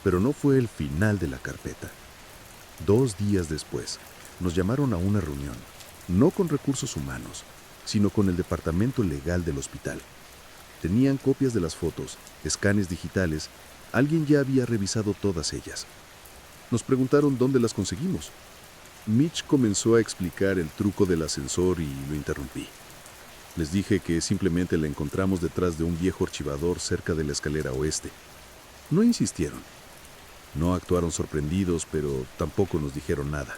Pero no fue el final de la carpeta. 2 días después, nos llamaron a una reunión, no con Recursos Humanos, sino con el departamento legal del hospital. Tenían copias de las fotos, escanes digitales, alguien ya había revisado todas ellas. Nos preguntaron dónde las conseguimos. Mitch comenzó a explicar el truco del ascensor y lo interrumpí. Les dije que simplemente la encontramos detrás de un viejo archivador cerca de la escalera oeste. No insistieron. No actuaron sorprendidos, pero tampoco nos dijeron nada.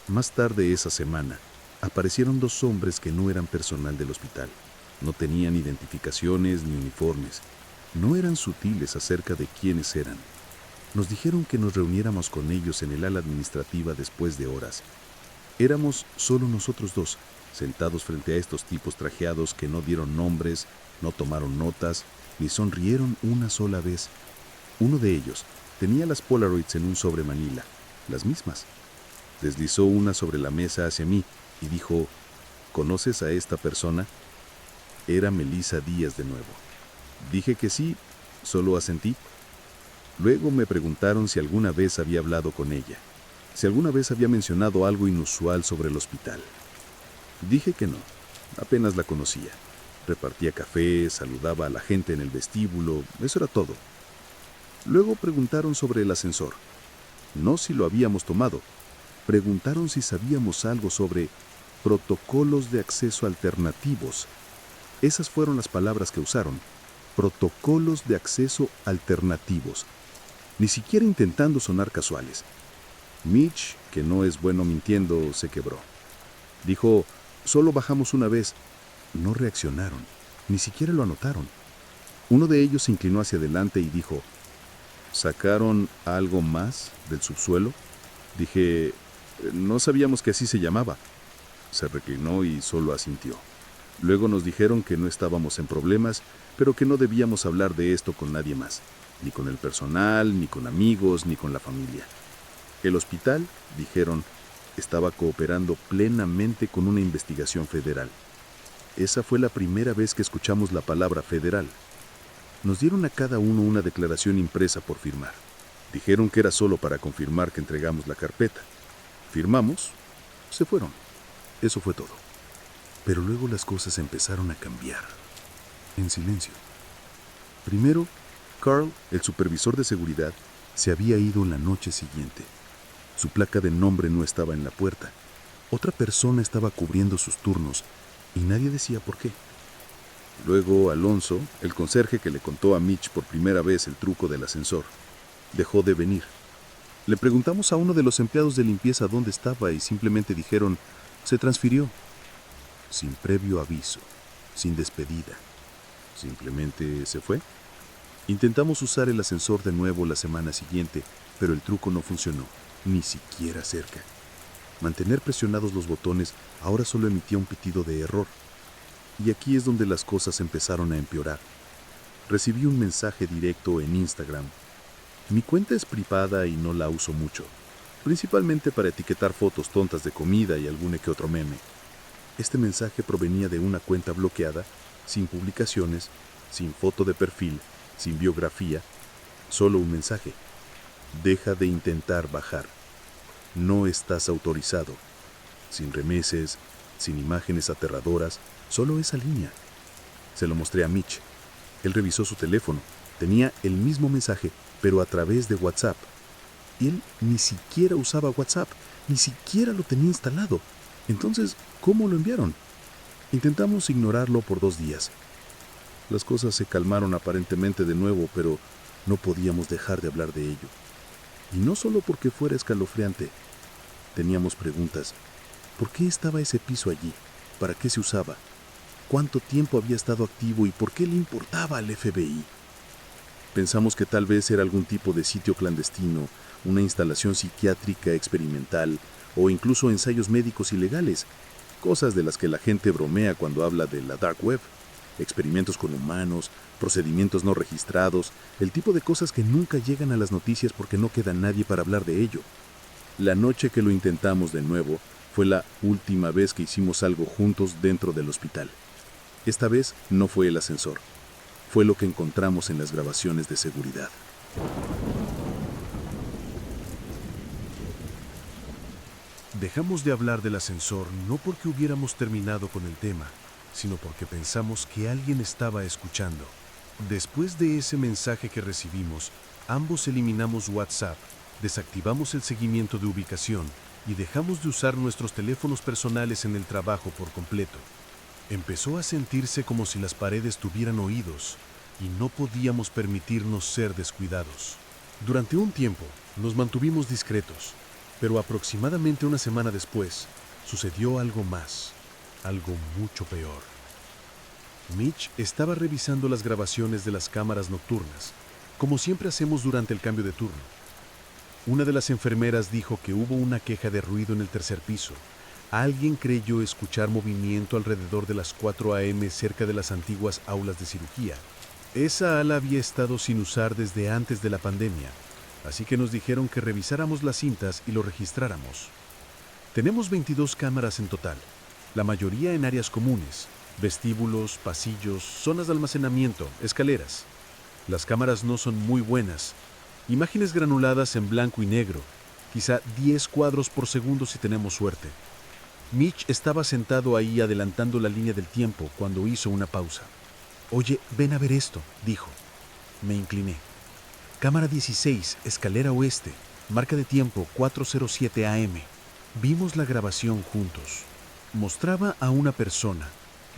Más tarde esa semana, aparecieron 2 hombres que no eran personal del hospital. No tenían identificaciones ni uniformes. No eran sutiles acerca de quiénes eran. Nos dijeron que nos reuniéramos con ellos en el ala administrativa después de horas, Éramos solo nosotros dos, sentados frente a estos tipos trajeados que no dieron nombres, no tomaron notas, ni sonrieron una sola vez. Uno de ellos tenía las Polaroids en un sobre manila, las mismas. Deslizó una sobre la mesa hacia mí y dijo, ¿conoces a esta persona? Era Melissa Díaz de nuevo. Dije que sí, solo asentí. Luego me preguntaron si alguna vez había hablado con ella, si alguna vez había mencionado algo inusual sobre el hospital. Dije que no, apenas la conocía. Repartía café, saludaba a la gente en el vestíbulo, eso era todo. Luego preguntaron sobre el ascensor. No si lo habíamos tomado. Preguntaron si sabíamos algo sobre protocolos de acceso alternativos. Esas fueron las palabras que usaron. Protocolos de acceso alternativos. Ni siquiera intentando sonar casuales. Mitch, que no es bueno mintiendo, se quebró. Dijo, solo bajamos una vez. No reaccionaron, ni siquiera lo anotaron. Uno de ellos se inclinó hacia adelante y dijo, ¿sacaron algo más del subsuelo? Dije, no sabíamos que así se llamaba. Se reclinó y solo asintió. Luego nos dijeron que no estábamos en problemas, pero que no debíamos hablar de esto con nadie más, ni con el personal, ni con amigos, ni con la familia. El hospital, dijeron, estaba cooperando plenamente con una investigación federal. Esa fue la primera vez que escuchamos la palabra federal. Nos dieron a cada uno una declaración impresa por firmar. Dijeron que era solo para confirmar que entregamos la carpeta. Firmamos, se fueron. Eso fue todo. Pero luego las cosas empezaron a cambiar. En silencio. Primero, Carl, el supervisor de seguridad, se había ido la noche siguiente. Su placa de nombre no estaba en la puerta. Otra persona estaba cubriendo sus turnos y nadie decía por qué. Luego Alonso, el conserje que le contó a Mitch por primera vez el truco del ascensor, dejó de venir. Le preguntamos a uno de los empleados de limpieza dónde estaba y simplemente dijeron, se transfirió. Sin previo aviso, sin despedida. Simplemente se fue. Intentamos usar el ascensor de nuevo la semana siguiente, pero el truco no funcionó, ni siquiera cerca. Mantener presionados los botones ahora solo emitía un pitido de error. Y aquí es donde las cosas empezaron a empeorar. Recibí un mensaje directo en Instagram. Mi cuenta es privada y no la uso mucho, principalmente para etiquetar fotos tontas de comida y algún que otro meme. Este mensaje provenía de una cuenta bloqueada, sin publicaciones, sin foto de perfil, sin biografía, solo un mensaje. Deja de intentar bajar. No estás autorizado. Sin remeses, sin imágenes aterradoras, solo esa línea. Se lo mostré a Mitch. Él revisó su teléfono. Tenía el mismo mensaje, pero a través de WhatsApp. Él ni siquiera usaba WhatsApp, ni siquiera lo tenía instalado. Entonces, ¿cómo lo enviaron? Intentamos ignorarlo por 2 días. Las cosas se calmaron aparentemente de nuevo, pero no podíamos dejar de hablar de ello. Y no solo porque fuera escalofriante. Teníamos preguntas. ¿Por qué estaba ese piso allí? ¿Para qué se usaba? ¿Cuánto tiempo había estado activo y por qué le importaba al FBI? Pensamos que tal vez era algún tipo de sitio clandestino, una instalación psiquiátrica experimental o incluso ensayos médicos ilegales, cosas de las que la gente bromea cuando habla de la dark web, experimentos con humanos, procedimientos no registrados, el tipo de cosas que nunca llegan a las noticias porque no queda nadie para hablar de ello. La noche que lo intentamos de nuevo fue la última vez que hicimos algo juntos dentro del hospital. Esta vez no fue el ascensor, fue lo que encontramos en las grabaciones de seguridad. Dejamos de hablar del ascensor no porque hubiéramos terminado con el tema, sino porque pensamos que alguien estaba escuchando. Después de ese mensaje que recibimos, ambos eliminamos WhatsApp, desactivamos el seguimiento de ubicación y dejamos de usar nuestros teléfonos personales en el trabajo por completo. Empezó a sentirse como si las paredes tuvieran oídos y no podíamos permitirnos ser descuidados. Durante un tiempo nos mantuvimos discretos, pero aproximadamente una semana después sucedió algo más, algo mucho peor. Mitch estaba revisando las grabaciones de las cámaras nocturnas, como siempre hacemos durante el cambio de turno. Una de las enfermeras dijo que hubo una queja de ruido en el 3er piso, Alguien creyó escuchar movimiento alrededor de las 4 a.m. cerca de las antiguas aulas de cirugía. Esa ala había estado sin usar desde antes de la pandemia, así que nos dijeron que revisáramos las cintas y lo registráramos. Tenemos 22 cámaras en total, la mayoría en áreas comunes, vestíbulos, pasillos, zonas de almacenamiento, escaleras. Las cámaras no son muy buenas. Imágenes granuladas en blanco y negro, quizá 10 cuadros por segundo si tenemos suerte. Mitch estaba sentado ahí adelantando la línea del tiempo cuando hizo una pausa. «Oye, ven a ver esto», dijo. Me incliné. Cámara 16, escalera oeste, marca de tiempo 4:07 a.m. Vimos la grabación juntos. Mostraba a una persona,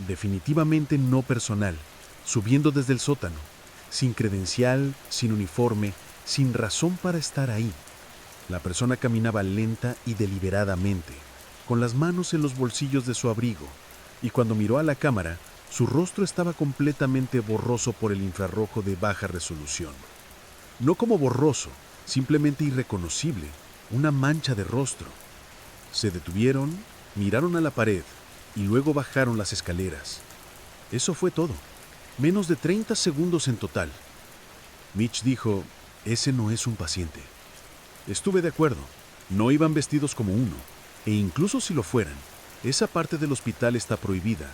definitivamente no personal, subiendo desde el sótano, sin credencial, sin uniforme, sin razón para estar ahí. La persona caminaba lenta y deliberadamente, con las manos en los bolsillos de su abrigo, y cuando miró a la cámara, su rostro estaba completamente borroso por el infrarrojo de baja resolución. No como borroso, simplemente irreconocible, una mancha de rostro. Se detuvieron, miraron a la pared y luego bajaron las escaleras. Eso fue todo. Menos de 30 segundos en total. Mitch dijo, «Ese no es un paciente». Estuve de acuerdo. No iban vestidos como uno. E incluso si lo fueran, esa parte del hospital está prohibida.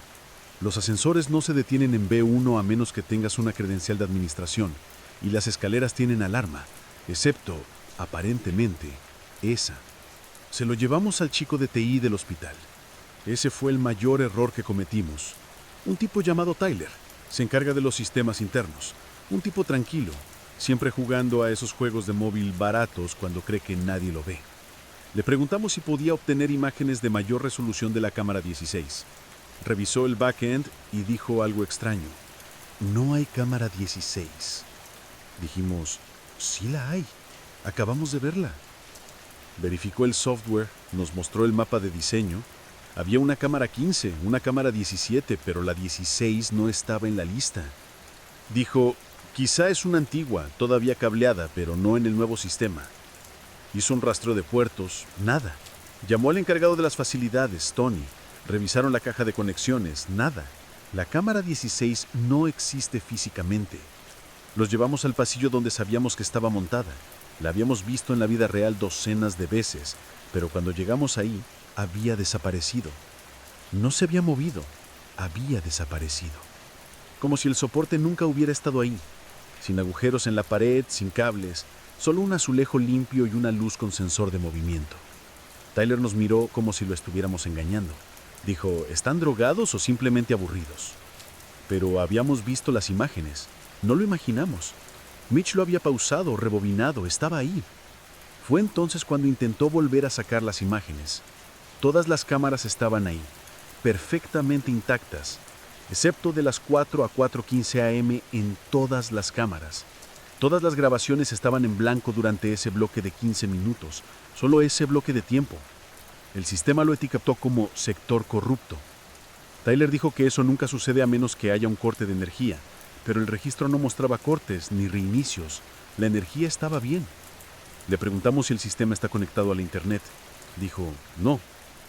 Los ascensores no se detienen en B1 a menos que tengas una credencial de administración, y las escaleras tienen alarma, excepto, aparentemente, esa. Se lo llevamos al chico de TI del hospital. Ese fue el mayor error que cometimos. Un tipo llamado Tyler. Se encarga de los sistemas internos. Un tipo tranquilo, siempre jugando a esos juegos de móvil baratos cuando cree que nadie lo ve. Le preguntamos si podía obtener imágenes de mayor resolución de la cámara 16. Revisó el backend y dijo algo extraño. «No hay cámara 16». Dijimos, «Sí la hay. Acabamos de verla». Verificó el software, nos mostró el mapa de diseño. Había una cámara 15, una cámara 17, pero la 16 no estaba en la lista. Dijo, «Quizá es una antigua, todavía cableada, pero no en el nuevo sistema». Hizo un rastreo de puertos, nada. Llamó al encargado de las facilidades, Tony. Revisaron la caja de conexiones, nada. La cámara 16 no existe físicamente. Los llevamos al pasillo donde sabíamos que estaba montada. La habíamos visto en la vida real docenas de veces, pero cuando llegamos ahí, había desaparecido. No se había movido, había desaparecido. Como si el soporte nunca hubiera estado ahí. Sin agujeros en la pared, sin cables, solo un azulejo limpio y una luz con sensor de movimiento. Tyler nos miró como si lo estuviéramos engañando. Dijo, ¿están drogados o simplemente aburridos? Pero habíamos visto las imágenes. No lo imaginamos. Mitch lo había pausado, rebobinado, estaba ahí. Fue entonces cuando intentó volver a sacar las imágenes. Todas las cámaras estaban ahí, perfectamente intactas, excepto de las 4 a 4:15 a.m. en todas las cámaras. Todas las grabaciones estaban en blanco durante ese bloque de 15 minutos, solo ese bloque de tiempo. El sistema lo etiquetó como sector corrupto. Tyler dijo que eso nunca sucede a menos que haya un corte de energía, pero el registro no mostraba cortes ni reinicios. La energía estaba bien. Le preguntamos si el sistema está conectado a la internet. Dijo, no,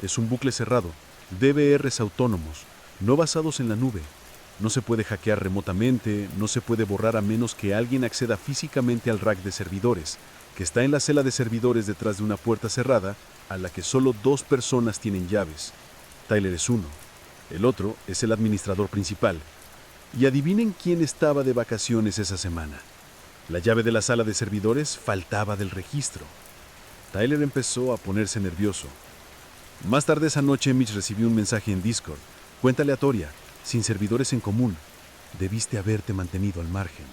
es un bucle cerrado, DVRs autónomos, no basados en la nube. No se puede hackear remotamente, no se puede borrar a menos que alguien acceda físicamente al rack de servidores, que está en la celda de servidores detrás de una puerta cerrada a la que solo 2 personas tienen llaves. Tyler es uno. El otro es el administrador principal. Y adivinen quién estaba de vacaciones esa semana. La llave de la sala de servidores faltaba del registro. Tyler empezó a ponerse nervioso. Más tarde esa noche Mitch recibió un mensaje en Discord. Cuenta aleatoria, sin servidores en común. Debiste haberte mantenido al margen.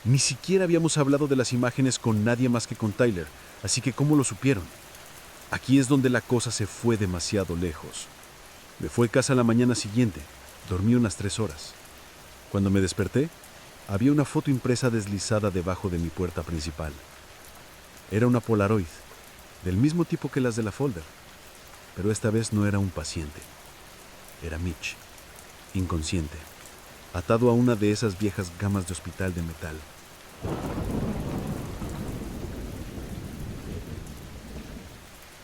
Ni siquiera habíamos hablado de las imágenes con nadie más que con Tyler, así que ¿cómo lo supieron? Aquí es donde la cosa se fue demasiado lejos. Me fui a casa la mañana siguiente. Dormí unas 3 horas. Cuando me desperté, había una foto impresa deslizada debajo de mi puerta principal. Era una Polaroid, del mismo tipo que las de la folder, pero esta vez no era un paciente. Era Mitch, inconsciente, atado a una de esas viejas gamas de hospital de metal.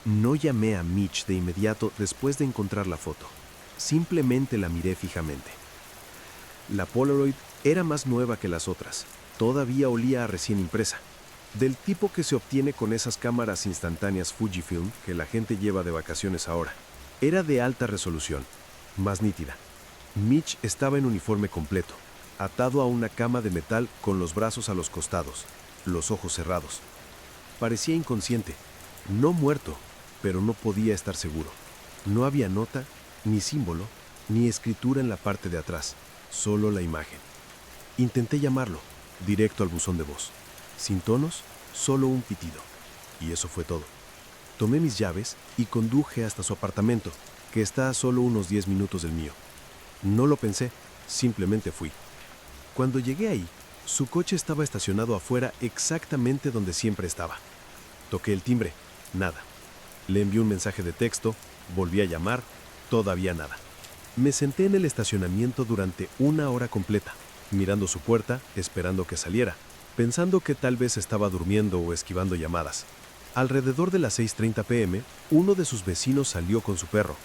No llamé a Mitch de inmediato después de encontrar la foto. Simplemente la miré fijamente. La Polaroid era más nueva que las otras. Todavía olía a recién impresa. Del tipo que se obtiene con esas cámaras instantáneas Fujifilm que la gente lleva de vacaciones ahora. Era de alta resolución, más nítida. Mitch estaba en uniforme completo, atado a una cama de metal con los brazos a los costados, los ojos cerrados. Parecía inconsciente, no muerto, pero no podía estar seguro. No había nota, ni símbolo, ni escritura en la parte de atrás, solo la imagen. Intenté llamarlo, directo al buzón de voz. Sin tonos, solo un pitido. Y eso fue todo. Tomé mis llaves y conduje hasta su apartamento, que está a solo unos 10 minutos del mío. No lo pensé, simplemente fui. Cuando llegué ahí, su coche estaba estacionado afuera exactamente donde siempre estaba. Toqué el timbre, nada. Le envié un mensaje de texto, volví a llamar, todavía nada. Me senté en el estacionamiento durante 1 hora completa, mirando su puerta, esperando que saliera, pensando que tal vez estaba durmiendo o esquivando llamadas. Alrededor de las 6:30 p.m., uno de sus vecinos salió con su perro.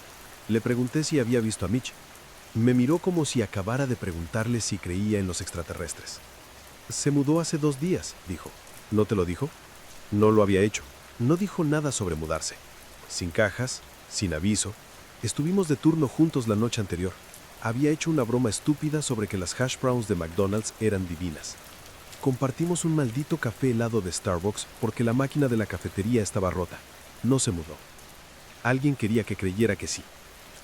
Le pregunté si había visto a Mitch. Me miró como si acabara de preguntarle si creía en los extraterrestres. Se mudó hace 2 días, dijo. ¿No te lo dijo? No lo había hecho. No dijo nada sobre mudarse. Sin cajas, sin aviso. Estuvimos de turno juntos la noche anterior. Había hecho una broma estúpida sobre que las hash browns de McDonald's eran divinas. Compartimos un maldito café helado de Starbucks porque la máquina de la cafetería estaba rota. No se mudó. Alguien quería que creyera que sí.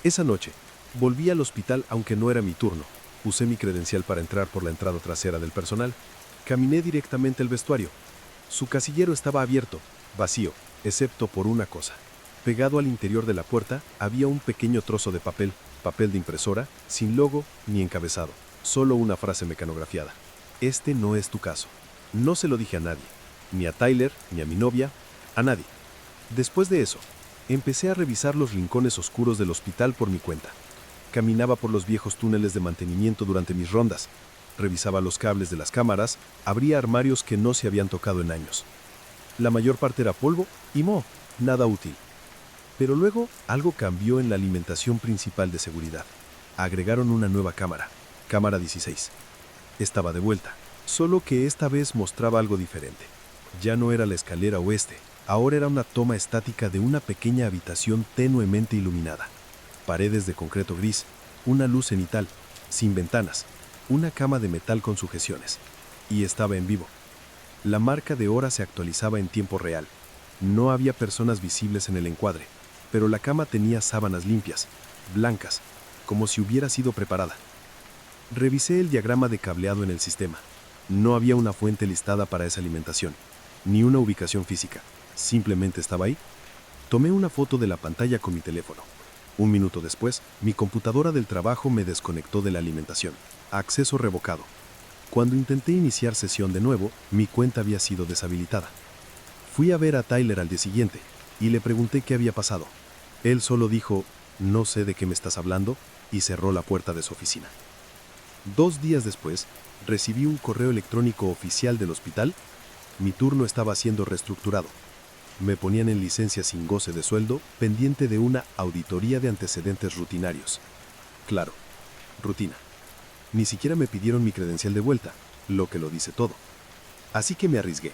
Esa noche, volví al hospital aunque no era mi turno. Usé mi credencial para entrar por la entrada trasera del personal. Caminé directamente al vestuario. Su casillero estaba abierto, vacío, excepto por una cosa. Pegado al interior de la puerta había un pequeño trozo de papel de impresora, sin logo ni encabezado, solo una frase mecanografiada. Este no es tu caso. No se lo dije a nadie, ni a Tyler, ni a mi novia, a nadie. Después de eso, empecé a revisar los rincones oscuros del hospital por mi cuenta. Caminaba por los viejos túneles de mantenimiento durante mis rondas, revisaba los cables de las cámaras, abría armarios que no se habían tocado en años. La mayor parte era polvo y moho, nada útil. Pero luego algo cambió en la alimentación principal de seguridad. Agregaron una nueva cámara, cámara 16. Estaba de vuelta, solo que esta vez mostraba algo diferente. Ya no era la escalera oeste, ahora era una toma estática de una pequeña habitación tenuemente iluminada. Paredes de concreto gris, una luz cenital, sin ventanas, una cama de metal con sujeciones. Y estaba en vivo. La marca de hora se actualizaba en tiempo real. No había personas visibles en el encuadre, pero la cama tenía sábanas limpias, blancas, como si hubiera sido preparada. Revisé el diagrama de cableado en el sistema. No había una fuente listada para esa alimentación, ni una ubicación física. Simplemente estaba ahí. Tomé una foto de la pantalla con mi teléfono. 1 minuto después, mi computadora del trabajo me desconectó de la alimentación. Acceso revocado. Cuando intenté iniciar sesión de nuevo, mi cuenta había sido deshabilitada. Fui a ver a Tyler al día siguiente y le pregunté qué había pasado. Él solo dijo, no sé de qué me estás hablando, y cerró la puerta de su oficina. 2 días después, recibí un correo electrónico oficial del hospital. Mi turno estaba siendo reestructurado. Me ponían en licencia sin goce de sueldo, pendiente de una auditoría de antecedentes rutinarios. Claro, rutina. Ni siquiera me pidieron mi credencial de vuelta, lo que lo dice todo. Así que me arriesgué.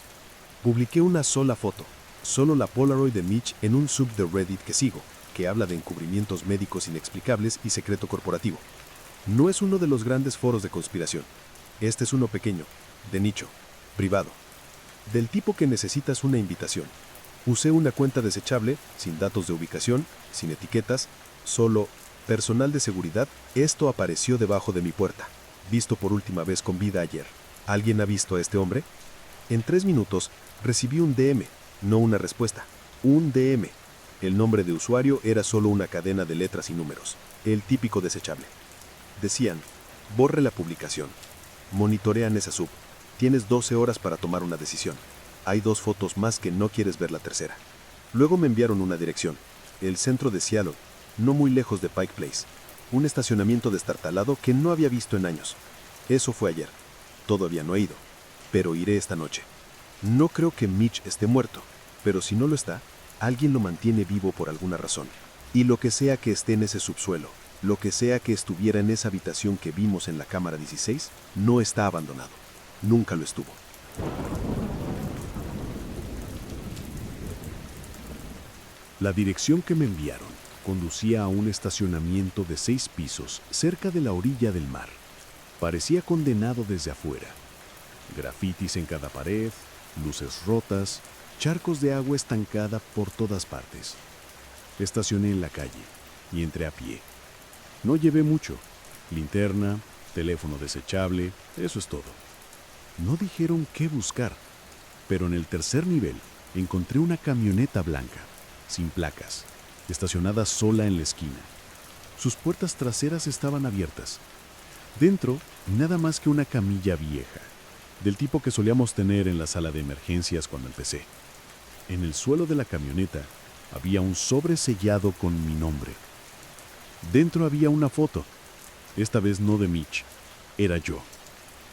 Publiqué una sola foto, solo la Polaroid de Mitch en un sub de Reddit que sigo, que habla de encubrimientos médicos inexplicables y secreto corporativo. No es uno de los grandes foros de conspiración. Este es uno pequeño, de nicho, privado. Del tipo que necesitas una invitación. Usé una cuenta desechable, sin datos de ubicación, sin etiquetas, solo personal de seguridad. Esto apareció debajo de mi puerta, visto por última vez con vida ayer. ¿Alguien ha visto a este hombre? En 3 minutos recibí un DM, no una respuesta. Un DM. El nombre de usuario era solo una cadena de letras y números, el típico desechable. Decían, borre la publicación. Monitorean esa sub. Tienes 12 horas para tomar una decisión. Hay 2 fotos más que no quieres ver la tercera. Luego me enviaron una dirección, el centro de Seattle, no muy lejos de Pike Place. Un estacionamiento destartalado que no había visto en años. Eso fue ayer. Todavía no he ido, pero iré esta noche. No creo que Mitch esté muerto, pero si no lo está, Alguien lo mantiene vivo por alguna razón. Y lo que sea que esté en ese subsuelo, lo que sea que estuviera en esa habitación que vimos en la cámara 16, no está abandonado. Nunca lo estuvo. La dirección que me enviaron conducía a un estacionamiento de 6 pisos cerca de la orilla del mar. Parecía condenado desde afuera. Grafitis en cada pared, luces rotas, charcos de agua estancada por todas partes. Estacioné en la calle y entré a pie. No llevé mucho. Linterna, teléfono desechable, eso es todo. No dijeron qué buscar, pero en el tercer nivel encontré una camioneta blanca, sin placas, estacionada sola en la esquina. Sus puertas traseras estaban abiertas. Dentro, nada más que una camilla vieja, del tipo que solíamos tener en la sala de emergencias cuando empecé. En el suelo de la camioneta había un sobre sellado con mi nombre. Dentro había una foto, esta vez no de Mitch, era yo.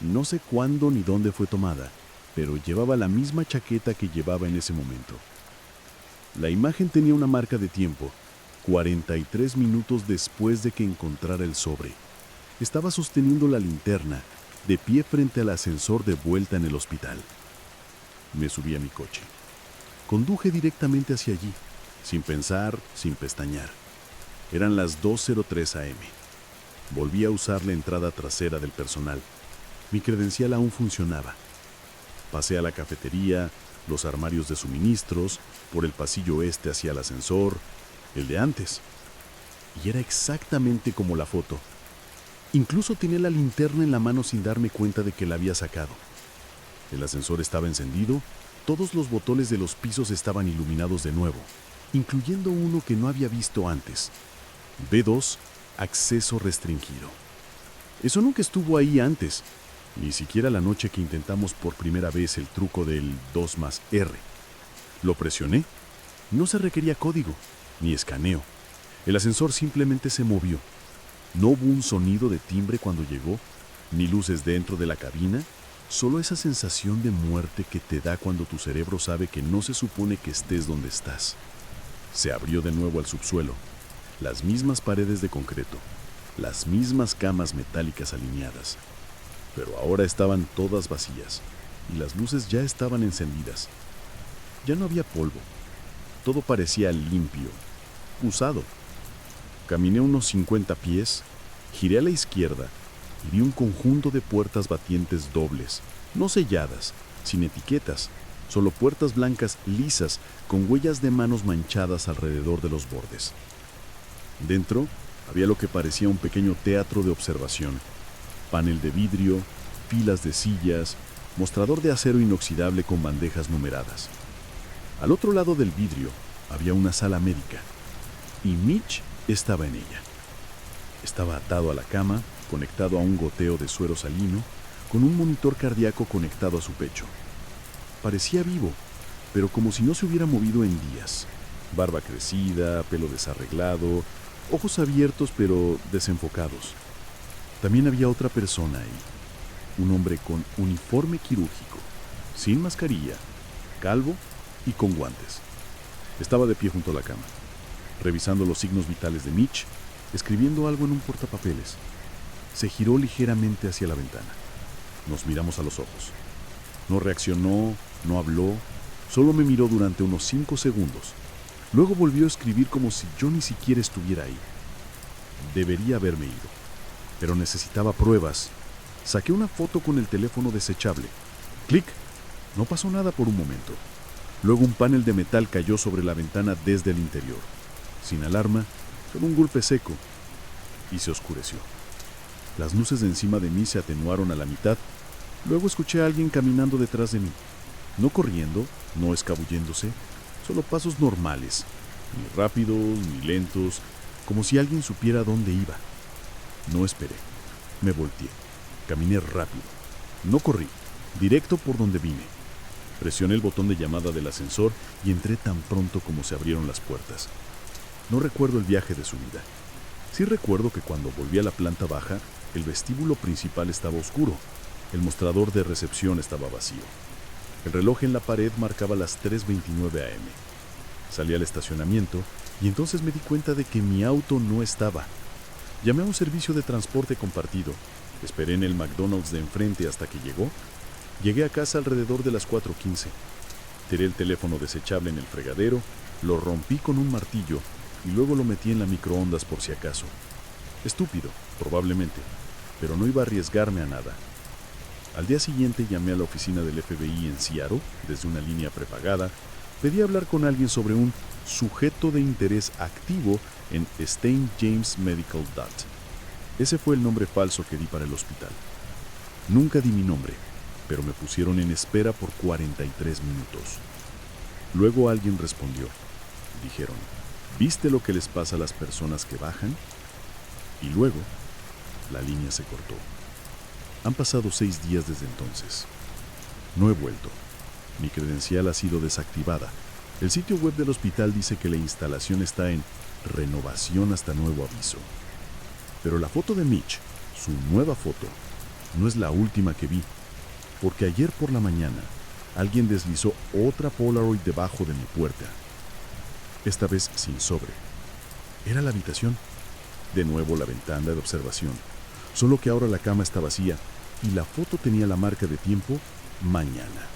No sé cuándo ni dónde fue tomada, pero llevaba la misma chaqueta que llevaba en ese momento. La imagen tenía una marca de tiempo, 43 minutos después de que encontrara el sobre. Estaba sosteniendo la linterna, de pie frente al ascensor de vuelta en el hospital. Me subí a mi coche. Conduje directamente hacia allí, sin pensar, sin pestañear. Eran las 2:03 a.m. Volví a usar la entrada trasera del personal. Mi credencial aún funcionaba. Pasé a la cafetería, los armarios de suministros, por el pasillo este hacia el ascensor, el de antes. Y era exactamente como la foto. Incluso tenía la linterna en la mano sin darme cuenta de que la había sacado. El ascensor estaba encendido, todos los botones de los pisos estaban iluminados de nuevo, incluyendo uno que no había visto antes. B2, acceso restringido. Eso nunca estuvo ahí antes, ni siquiera la noche que intentamos por primera vez el truco del 2+R. Lo presioné. No se requería código, ni escaneo. El ascensor simplemente se movió. No hubo un sonido de timbre cuando llegó, ni luces dentro de la cabina, solo esa sensación de muerte que te da cuando tu cerebro sabe que no se supone que estés donde estás. Se abrió de nuevo al subsuelo, las mismas paredes de concreto, las mismas camas metálicas alineadas, pero ahora estaban todas vacías y las luces ya estaban encendidas. Ya no había polvo, todo parecía limpio, usado. Caminé unos 50 pies, giré a la izquierda y vi un conjunto de puertas batientes dobles, no selladas, sin etiquetas, solo puertas blancas lisas con huellas de manos manchadas alrededor de los bordes. Dentro había lo que parecía un pequeño teatro de observación, panel de vidrio, filas de sillas, mostrador de acero inoxidable con bandejas numeradas. Al otro lado del vidrio había una sala médica y Mitch estaba en ella. Estaba atado a la cama, conectado a un goteo de suero salino, con un monitor cardíaco conectado a su pecho. Parecía vivo, pero como si no se hubiera movido en días. Barba crecida, pelo desarreglado, ojos abiertos pero desenfocados. También había otra persona ahí, un hombre con uniforme quirúrgico, sin mascarilla, calvo y con guantes. Estaba de pie junto a la cama, revisando los signos vitales de Mitch, escribiendo algo en un portapapeles. Se giró ligeramente hacia la ventana. Nos miramos a los ojos. No reaccionó, no habló, solo me miró durante unos 5 segundos. Luego volvió a escribir como si yo ni siquiera estuviera ahí. Debería haberme ido, pero necesitaba pruebas. Saqué una foto con el teléfono desechable. ¡Clic! No pasó nada por un momento. Luego un panel de metal cayó sobre la ventana desde el interior. Sin alarma, con un golpe seco, y se oscureció. Las luces de encima de mí se atenuaron a la mitad. Luego escuché a alguien caminando detrás de mí. No corriendo, no escabulléndose, solo pasos normales, ni rápidos ni lentos, como si alguien supiera dónde iba. No esperé. Me volteé. Caminé rápido. No corrí, directo por donde vine. Presioné el botón de llamada del ascensor y entré tan pronto como se abrieron las puertas. No recuerdo el viaje de su vida. Sí recuerdo que cuando volví a la planta baja, el vestíbulo principal estaba oscuro. El mostrador de recepción estaba vacío. El reloj en la pared marcaba las 3:29 a.m. Salí al estacionamiento y entonces me di cuenta de que mi auto no estaba. Llamé a un servicio de transporte compartido. Esperé en el McDonald's de enfrente hasta que llegó. Llegué a casa alrededor de las 4:15. Tiré el teléfono desechable en el fregadero, lo rompí con un martillo y luego lo metí en la microondas por si acaso. Estúpido, probablemente, pero no iba a arriesgarme a nada. Al día siguiente llamé a la oficina del FBI en Seattle, desde una línea prepagada. Pedí hablar con alguien sobre un sujeto de interés activo en St. James Medical DOT. Ese fue el nombre falso que di para el hospital. Nunca di mi nombre, pero me pusieron en espera por 43 minutos. Luego alguien respondió. Dijeron, ¿viste lo que les pasa a las personas que bajan? Y luego, la línea se cortó. Han pasado 6 días desde entonces. No he vuelto. Mi credencial ha sido desactivada. El sitio web del hospital dice que la instalación está en renovación hasta nuevo aviso. Pero la foto de Mitch, su nueva foto, no es la última que vi, porque ayer por la mañana alguien deslizó otra Polaroid debajo de mi puerta. Esta vez sin sobre. Era la habitación. De nuevo la ventana de observación, solo que ahora la cama está vacía y la foto tenía la marca de tiempo mañana.